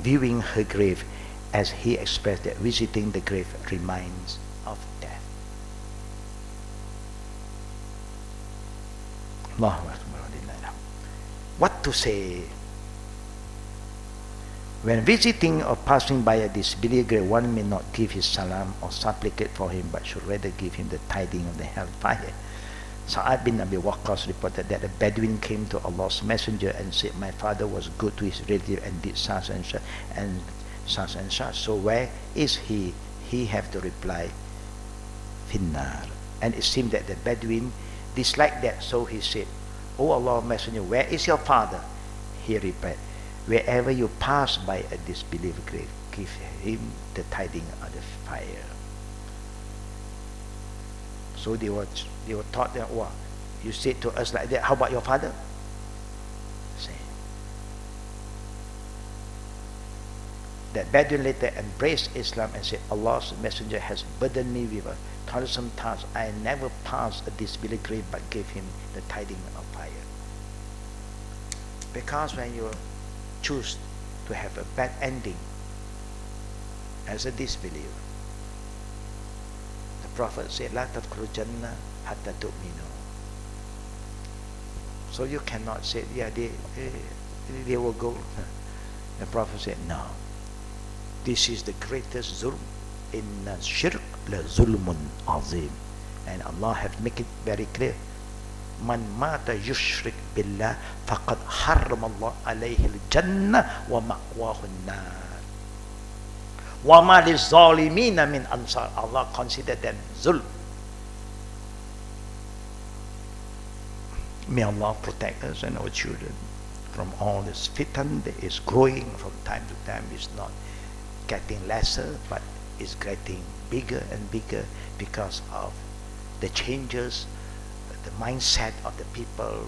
viewing her grave, as he expressed that visiting the grave reminds of death. Allahu Akbar. What to say? When visiting or passing by a disbeliever grave, one may not give his salam or supplicate for him, but should rather give him the tidings of the hellfire. Sa'ad bin Abi Waqqas reported that a Bedouin came to Allah's Messenger and said, my father was good to his relative and did such and such and such and such. So where is he? He have to reply, Finnar. And it seemed that the Bedouin disliked that, so he said, O Allah Messenger, where is your father? He replied, wherever you pass by a disbeliever grave, give him the tidings of the fire. So they were taught that, wow, you said to us like that, how about your father? Say. that Bedouin later embraced Islam and said, Allah's messenger has burdened me with a toilsome task. I never passed a disbelief grave but gave him the tidings of fire. Because when you choose to have a bad ending as a disbeliever, the Prophet said, La tadkhulul jannah hatta tu'minu. So you cannot say, yeah, they will go. The Prophet said, no. This is the greatest zulm. Inna shirk la zulmun azim. And Allah have make it very clear. Man mata yushrik billah faqad harram Allah alayhi al-jannah wa ma'wahu an-nar. Wa ma liz-zalimina min ansar. Allah considered them zulm. May Allah protect us and our children from all this fitan that is growing from time to time. It's not getting lesser, but it's getting bigger and bigger because of the changes, the mindset of the people,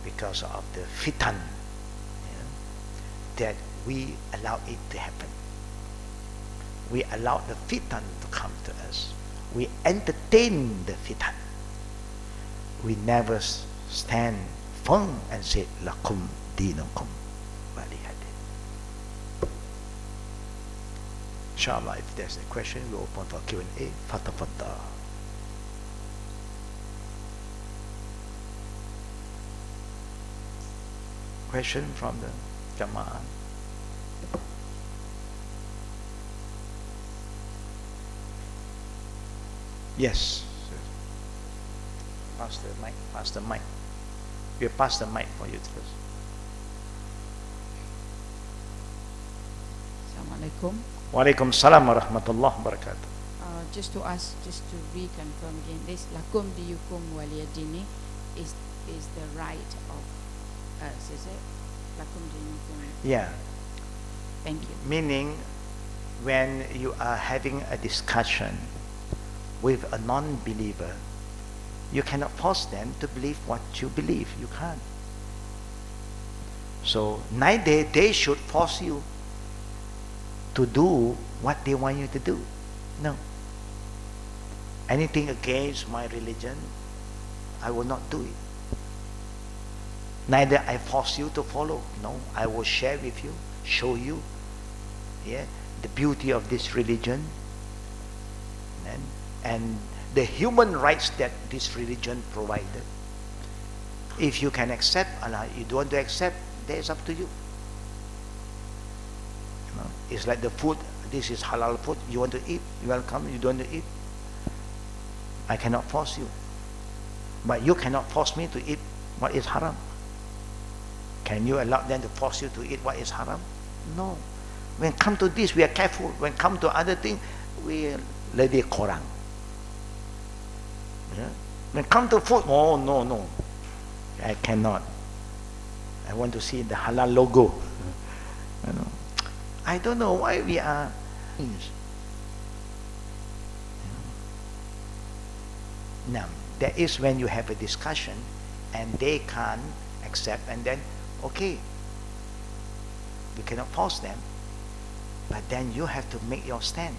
because of the fitan, that we allow it to happen. We allow the fitan to come to us. We entertain the fitan. We never stand firm and say, Lakum dinukum waliyadin. Inshallah, if there's a question, we open for Q&A. Fatafadda. Question from the Jama'ah. Yes. Pass the mic. Pass the mic. We'll pass the mic for you first. Assalamualaikum. Walaikum salam wa rahmatullah wa barakatuh. Just to reconfirm again, this lakum diyukum waliyadini is the right of us, is it? Lakum diyukum. Yeah. Thank you. Meaning, when you are having a discussion with a non-believer, you cannot force them to believe what you believe. You can't. So neither they should force you to do what they want you to do. No. Anything against my religion, I will not do it. Neither I force you to follow. No, I will share with you, show you, the beauty of this religion and the human rights that this religion provided. If you can accept, Allah, you don't want to accept, that is up to you. It's like the food. This is halal food. You want to eat, you welcome. You don't want to eat, I cannot force you. But you cannot force me to eat what is haram. Can you allow them to force you to eat what is haram? No. When it comes to this, we are careful. When it comes to other things, we let it korang. When it comes to food, oh no, I cannot. I want to see the halal logo. I don't know why we are. Now, that is when you have a discussion and they can't accept, and then, okay, we cannot force them, but then you have to make your stand.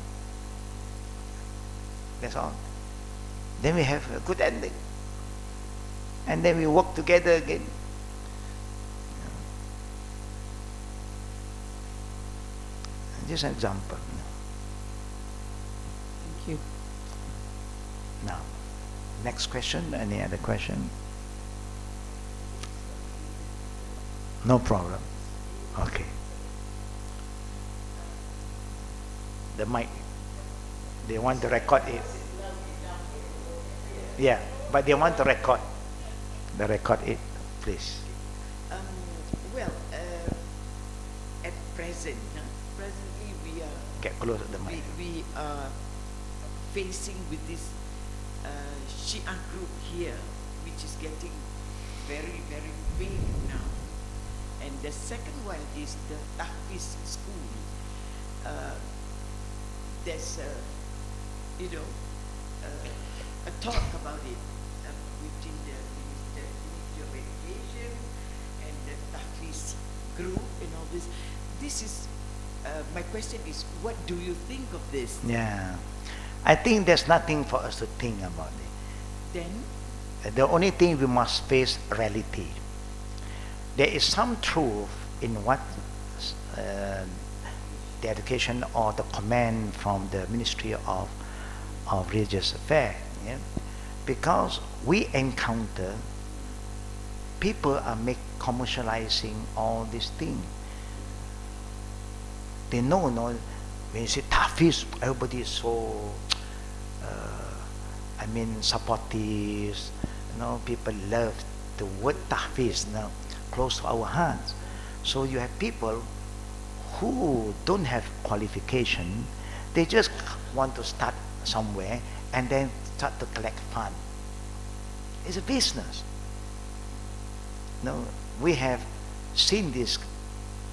That's all. Then we have a good ending. And then we work together again. Just an example. Thank you. Now, next question. Any other question? No problem. Okay. The mic. They want to record it. Yeah, but they want to record. They record it, please. At presently we are Get close to the mic. we are facing with this Shia group here, which is getting very, very big now. And the second one is the Tahfiz school. There's a talk about it within the Ministry of Education and the Tahfiz group and all this. This is my question is, what do you think of this? Yeah. I think there's nothing for us to think about it. Then, The only thing we must face reality. There is some truth in what the education or the command from the Ministry of Religious Affairs. Yeah? Because we encounter people are commercializing all these things. They know, no, when you say tahfiz, everybody is so, supportive. People love the word tahfiz, close to our hearts. So you have people who don't have qualification. They just want to start somewhere and then start to collect fund. It's a business. We have seen this.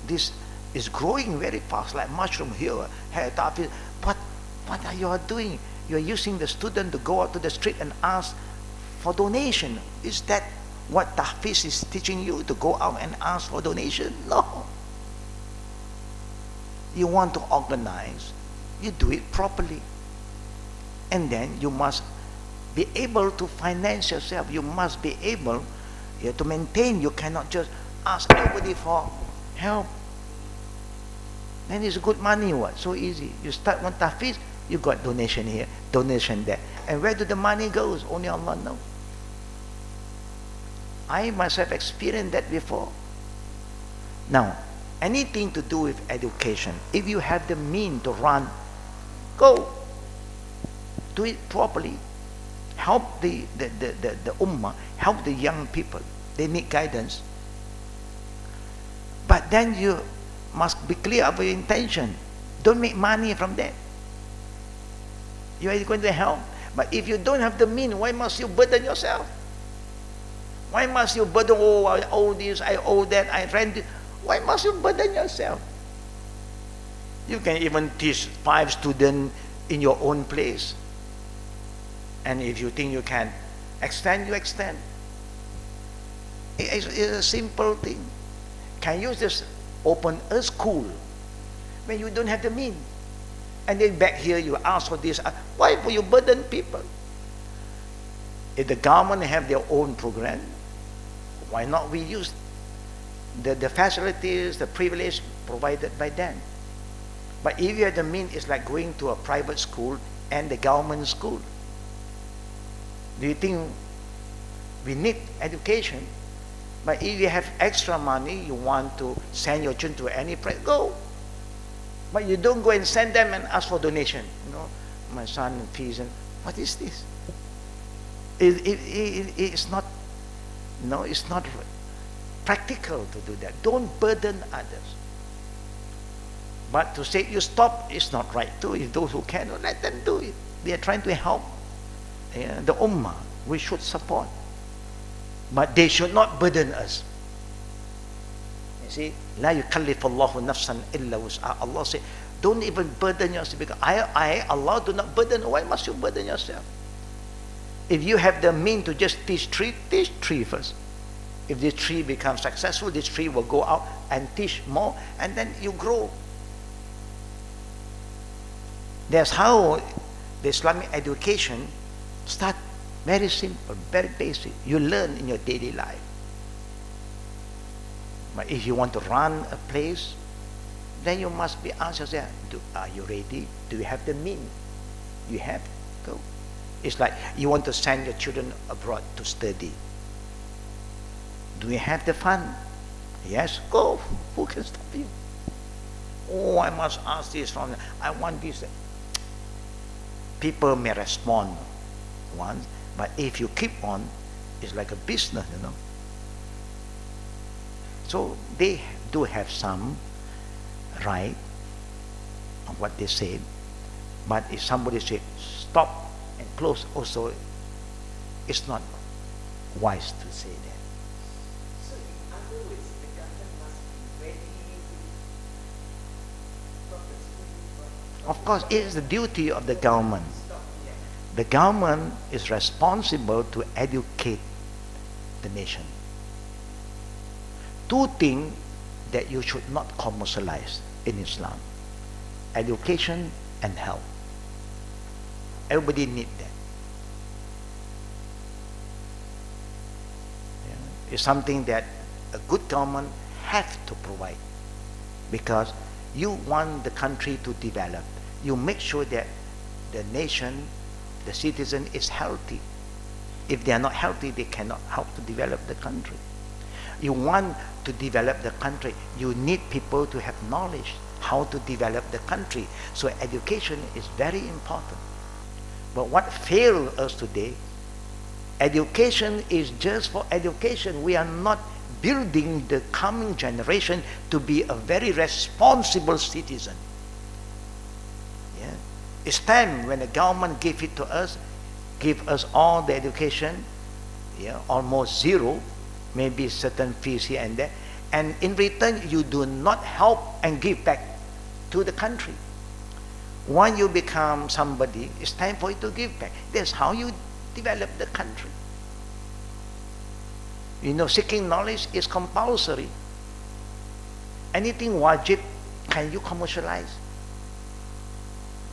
This is growing very fast, like mushroom here. But what are you doing? You are using the student to go out to the street and ask for donation. Is that what tahfiz is teaching you, to go out and ask for donation? No. You want to organize, you do it properly. And then you must be able to finance yourself. You must be able to maintain. You cannot just ask everybody for help. Then it's good money, what? So easy. You start one tahfiz, you got donation here, donation there. And where do the money goes? Only Allah knows. I myself experienced that before. Now, anything to do with education, if you have the means to run, go. Do it properly. Help the ummah, help the young people. They need guidance. But then you must be clear of your intention. Don't make money from that. You are going to help. But if you don't have the means, why must you burden yourself? Why must you burden, oh, I owe this, I owe that, I rent it. Why must you burden yourself? You can even teach 5 students in your own place. And if you think you can extend, you extend. It's a simple thing. Can you just open a school when you don't have the means? And then back here you ask for this. Why will you burden people? If the government have their own program, why not we use the facilities, the privilege provided by them? But if you have the means, it's like going to a private school and the government school. Do you think we need education? But if you have extra money, you want to send your children to any place, go. But you don't go and send them and ask for donation. My son fees, and what is this? It's not. No, it's not practical to do that. Don't burden others. But to say you stop is not right too. If those who can, let them do it. They are trying to help the ummah. We should support. But they should not burden us. You see, لا يكلف الله نفسا إلا وسعها. Allah said, don't even burden yourself, because Allah do not burden. Why must you burden yourself? If you have the means to just teach 3 first. If this 3 becomes successful, this 3 will go out and teach more, and then you grow. That's how the Islamic education start. Very simple, very basic. You learn in your daily life. But if you want to run a place, then you must be asked yourself, are you ready? Do you have the means? You have, go. It's like you want to send your children abroad to study. Do you have the fund? Yes, go. Who can stop you? Oh, I must ask this from, I want this. People may respond once, but if you keep on, it's like a business, So they do have some right on what they said, but if somebody said stop and close, also it's not wise to say that. So in other words, the government must be ready to Of course, it is the duty of the government. The government is responsible to educate the nation. 2 things that you should not commercialize in Islam. education and health. Everybody need that. Yeah. It's something that a good government have to provide, because you want the country to develop. You make sure that the nation, the citizen is healthy. If they are not healthy, they cannot help to develop the country. You want to develop the country, you need people to have knowledge how to develop the country. So education is very important. But what fails us today, education is just for education. We are not building the coming generation to be a very responsible citizen. Yeah? It's time when the government give it to us, give us all the education, yeah, almost zero, maybe certain fees here and there, and in return you do not help and give back to the country. When you become somebody, it's time for you to give back. That's how you develop the country. You know, seeking knowledge is compulsory. Anything wajib, can you commercialize?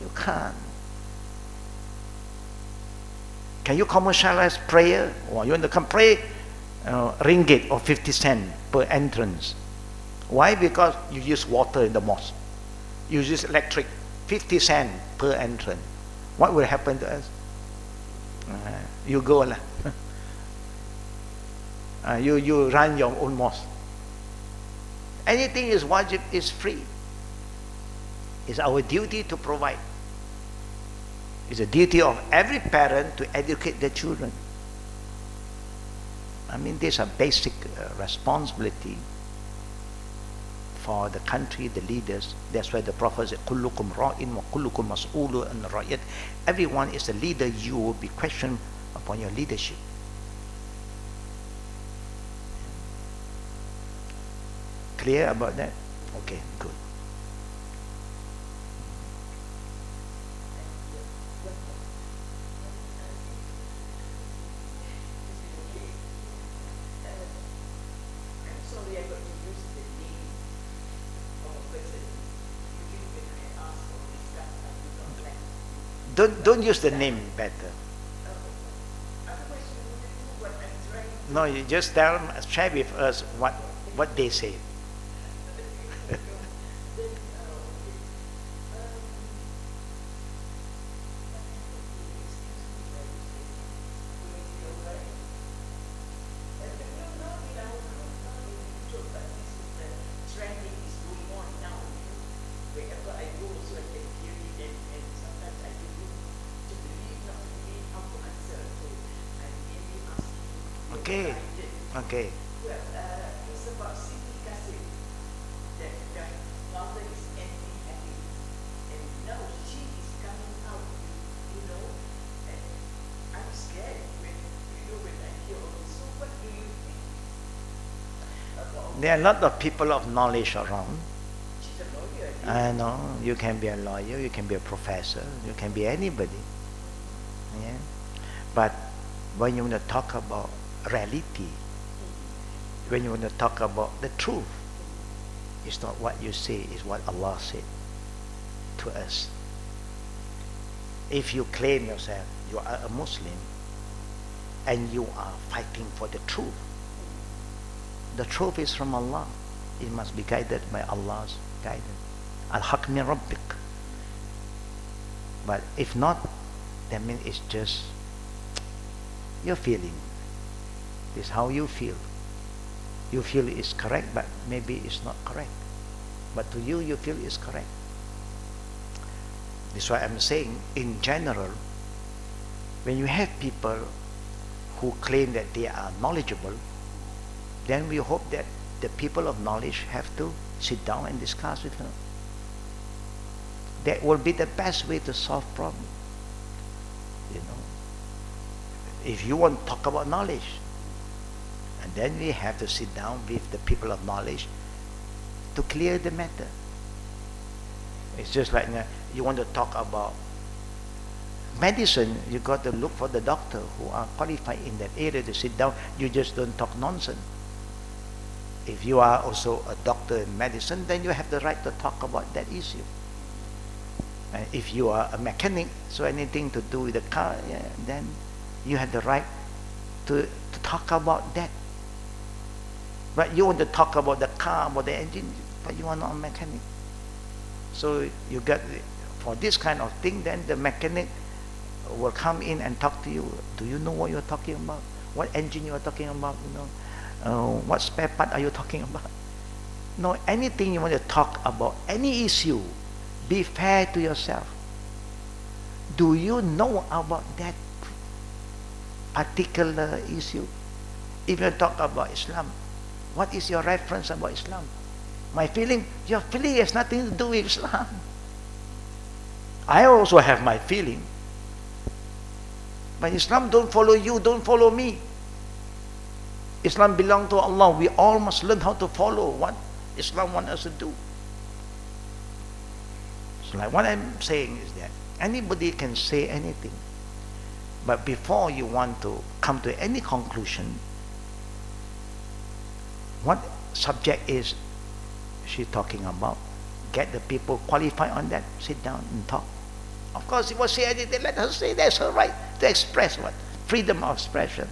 You can't. Can you commercialize prayer? Or you want to come pray, ringgit or 50 cents per entrance. Why? Because you use water in the mosque. You use electric, 50 cents per entrance. What will happen to us? You go lah. You run your own mosque. Anything is wajib, is free. It's our duty to provide. It's a duty of every parent to educate their children. I mean, there's a basic responsibility for the country, the leaders. That's why the Prophet said, "Kullukum ra'in wa kullukum mas'ulun an ra'iyat." Everyone is a leader. You will be questioned upon your leadership. Clear about that? Okay, good. Don't use the name better. No, you just tell them, share with us what they say. Okay, okay. It's about Siti Kassim, that the mother is empty-handed, and now she is coming out, you know, and I'm scared when I hear all this. So what do you think about? There are a lot of people of knowledge around. She's a lawyer. I know, you can be a lawyer, you can be a professor, you can be anybody. Yeah. But when you want to talk about reality, when you want to talk about the truth, it's not what you say, it's what Allah said to us. If you claim yourself you are a Muslim and you are fighting for the truth is from Allah. It must be guided by Allah's guidance. Al-Haq min Rabbik. But if not, that means it's just your feeling. It's how you feel. You feel it's correct, but maybe it's not correct. But to you, you feel it's correct. That's why I'm saying, in general, when you have people who claim that they are knowledgeable, then we hope that the people of knowledge have to sit down and discuss with them. That will be the best way to solve problems. You know, if you want to talk about knowledge, and then we have to sit down with the people of knowledge to clear the matter. It's just like you want to talk about medicine, you got to look for the doctor who are qualified in that area to sit down. You just don't talk nonsense. If you are also a doctor in medicine, then you have the right to talk about that issue. And if you are a mechanic, so anything to do with the car, yeah, then you have the right to talk about that. But you want to talk about the car, about the engine, but you are not a mechanic. So you get, for this kind of thing, then the mechanic will come in and talk to you. Do you know what you're talking about? What engine you are talking about? What spare part are you talking about? No, anything you want to talk about, any issue, be fair to yourself. Do you know about that particular issue? If you talk about Islam, what is your reference about Islam? My feeling, your feeling has nothing to do with Islam. I also have my feeling. But Islam don't follow you, don't follow me. Islam belongs to Allah. We all must learn how to follow what Islam wants us to do. So like what I'm saying is that anybody can say anything. But before you want to come to any conclusion, what subject is she talking about? Get the people qualified on that, sit down and talk. Of course, if you say anything, let her say that's her right to express what? Freedom of expression.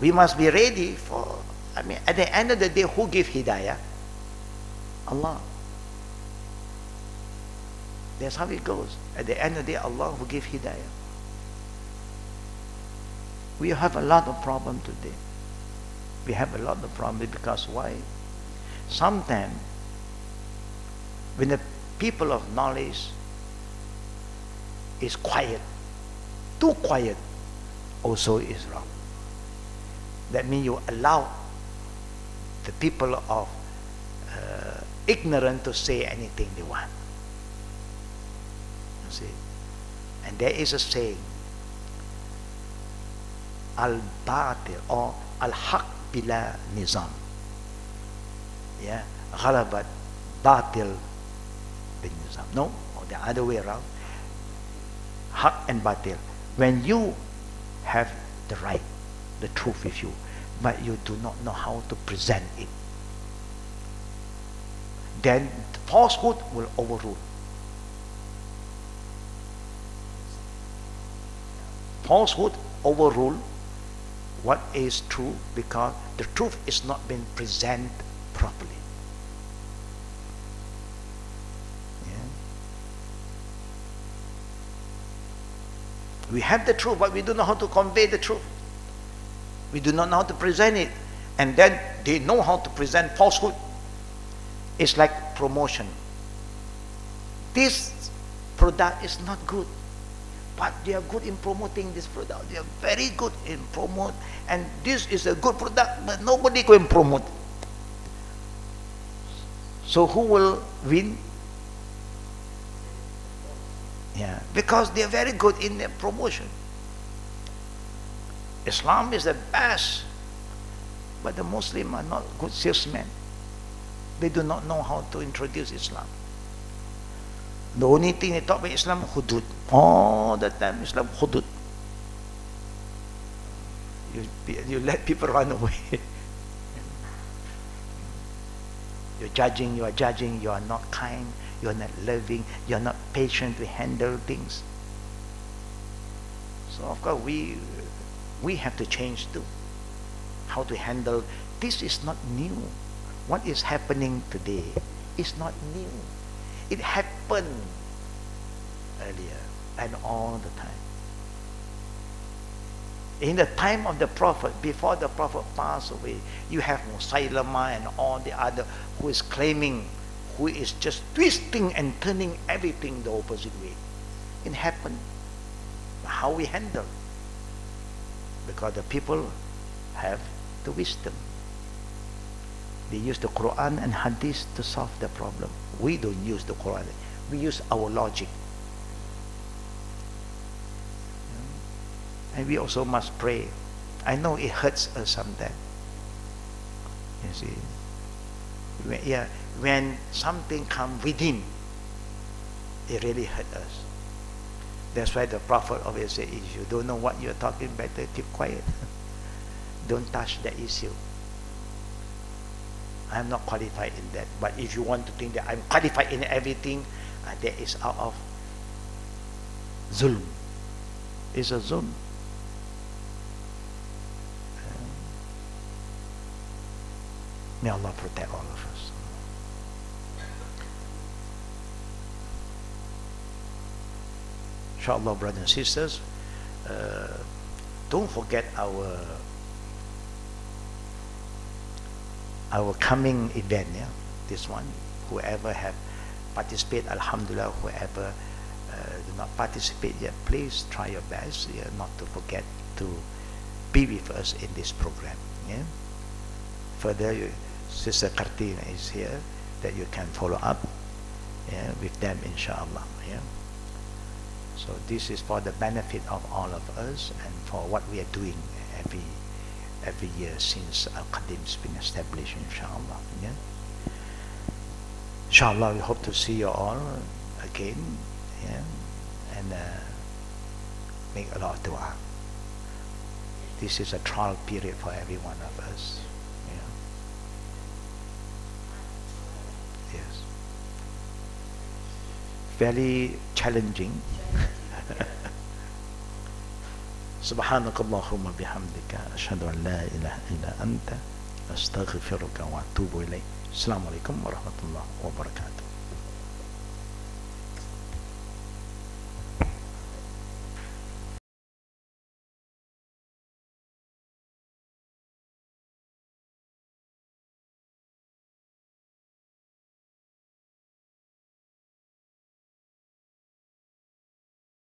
We must be ready for, at the end of the day, who gives hidayah? Allah. That's how it goes. At the end of the day, Allah who gives hidayah. We have a lot of problems today. We have a lot of problems because why? Sometimes, when the people of knowledge is quiet, too quiet, also is wrong. That means you allow the people of ignorant to say anything they want. You see? And there is a saying, al-batil or al-haq bila nizam. Yeah, ghalabat batil bin nizam. No, or the other way around. Haq and batil. When you have the right, the truth with you, but you do not know how to present it, then falsehood will overrule. Falsehood overrule what is true because the truth is not being presented properly. Yeah. We have the truth, but we don't know how to convey the truth. We do not know how to present it. And then they know how to present falsehood. It's like promotion. This product is not good, but they are good in promoting this product. They are very good in promote, and this is a good product, but nobody can promote. So who will win? Yeah, because they are very good in their promotion. Islam is the best, but the Muslims are not good salesmen. They do not know how to introduce Islam. The only thing they talk about Islam, hudud. All the time, Islam, hudud. You let people run away. You're judging, you are not kind, you are not loving, you are not patient to handle things. So of course we have to change too. How to handle. This is not new. What is happening today is not new. It happened earlier and all the time. In the time of the Prophet, before the Prophet passed away, you have Musaylama and all the other who is claiming, who is just twisting and turning everything the opposite way. It happened. How we handle? Because the people have the wisdom. They use the Quran and Hadith to solve the problem. We don't use the Quran. We use our logic. And we also must pray. I know it hurts us sometimes. You see, when something comes within, it really hurts us. That's why the Prophet always said, if you don't know what you're talking, better keep quiet. Don't touch that issue. I'm not qualified in that. But if you want to think that I'm qualified in everything, that is out of zulm. It's a zulm. May Allah protect all of us. Inshallah, brothers and sisters, don't forget our coming event, yeah, this one. Whoever have participated, alhamdulillah, whoever do not participate yet, please try your best, yeah, not to forget to be with us in this program. Yeah. Further, Sister Kartina is here, that you can follow up, yeah, with them, inshallah. Yeah. So this is for the benefit of all of us and for what we are doing every year since Al-Qadim's been established, inshallah. Yeah. Inshallah, we hope to see you all again, yeah, and make a lot of dua. This is a trial period for every one of us. Yeah. Yes. Very challenging. سبحانك اللهم بحمدك أشهد أن لا إله إلا أنت أستغفرك وأتوب إليك. السلام عليكم ورحمة الله وبركاته.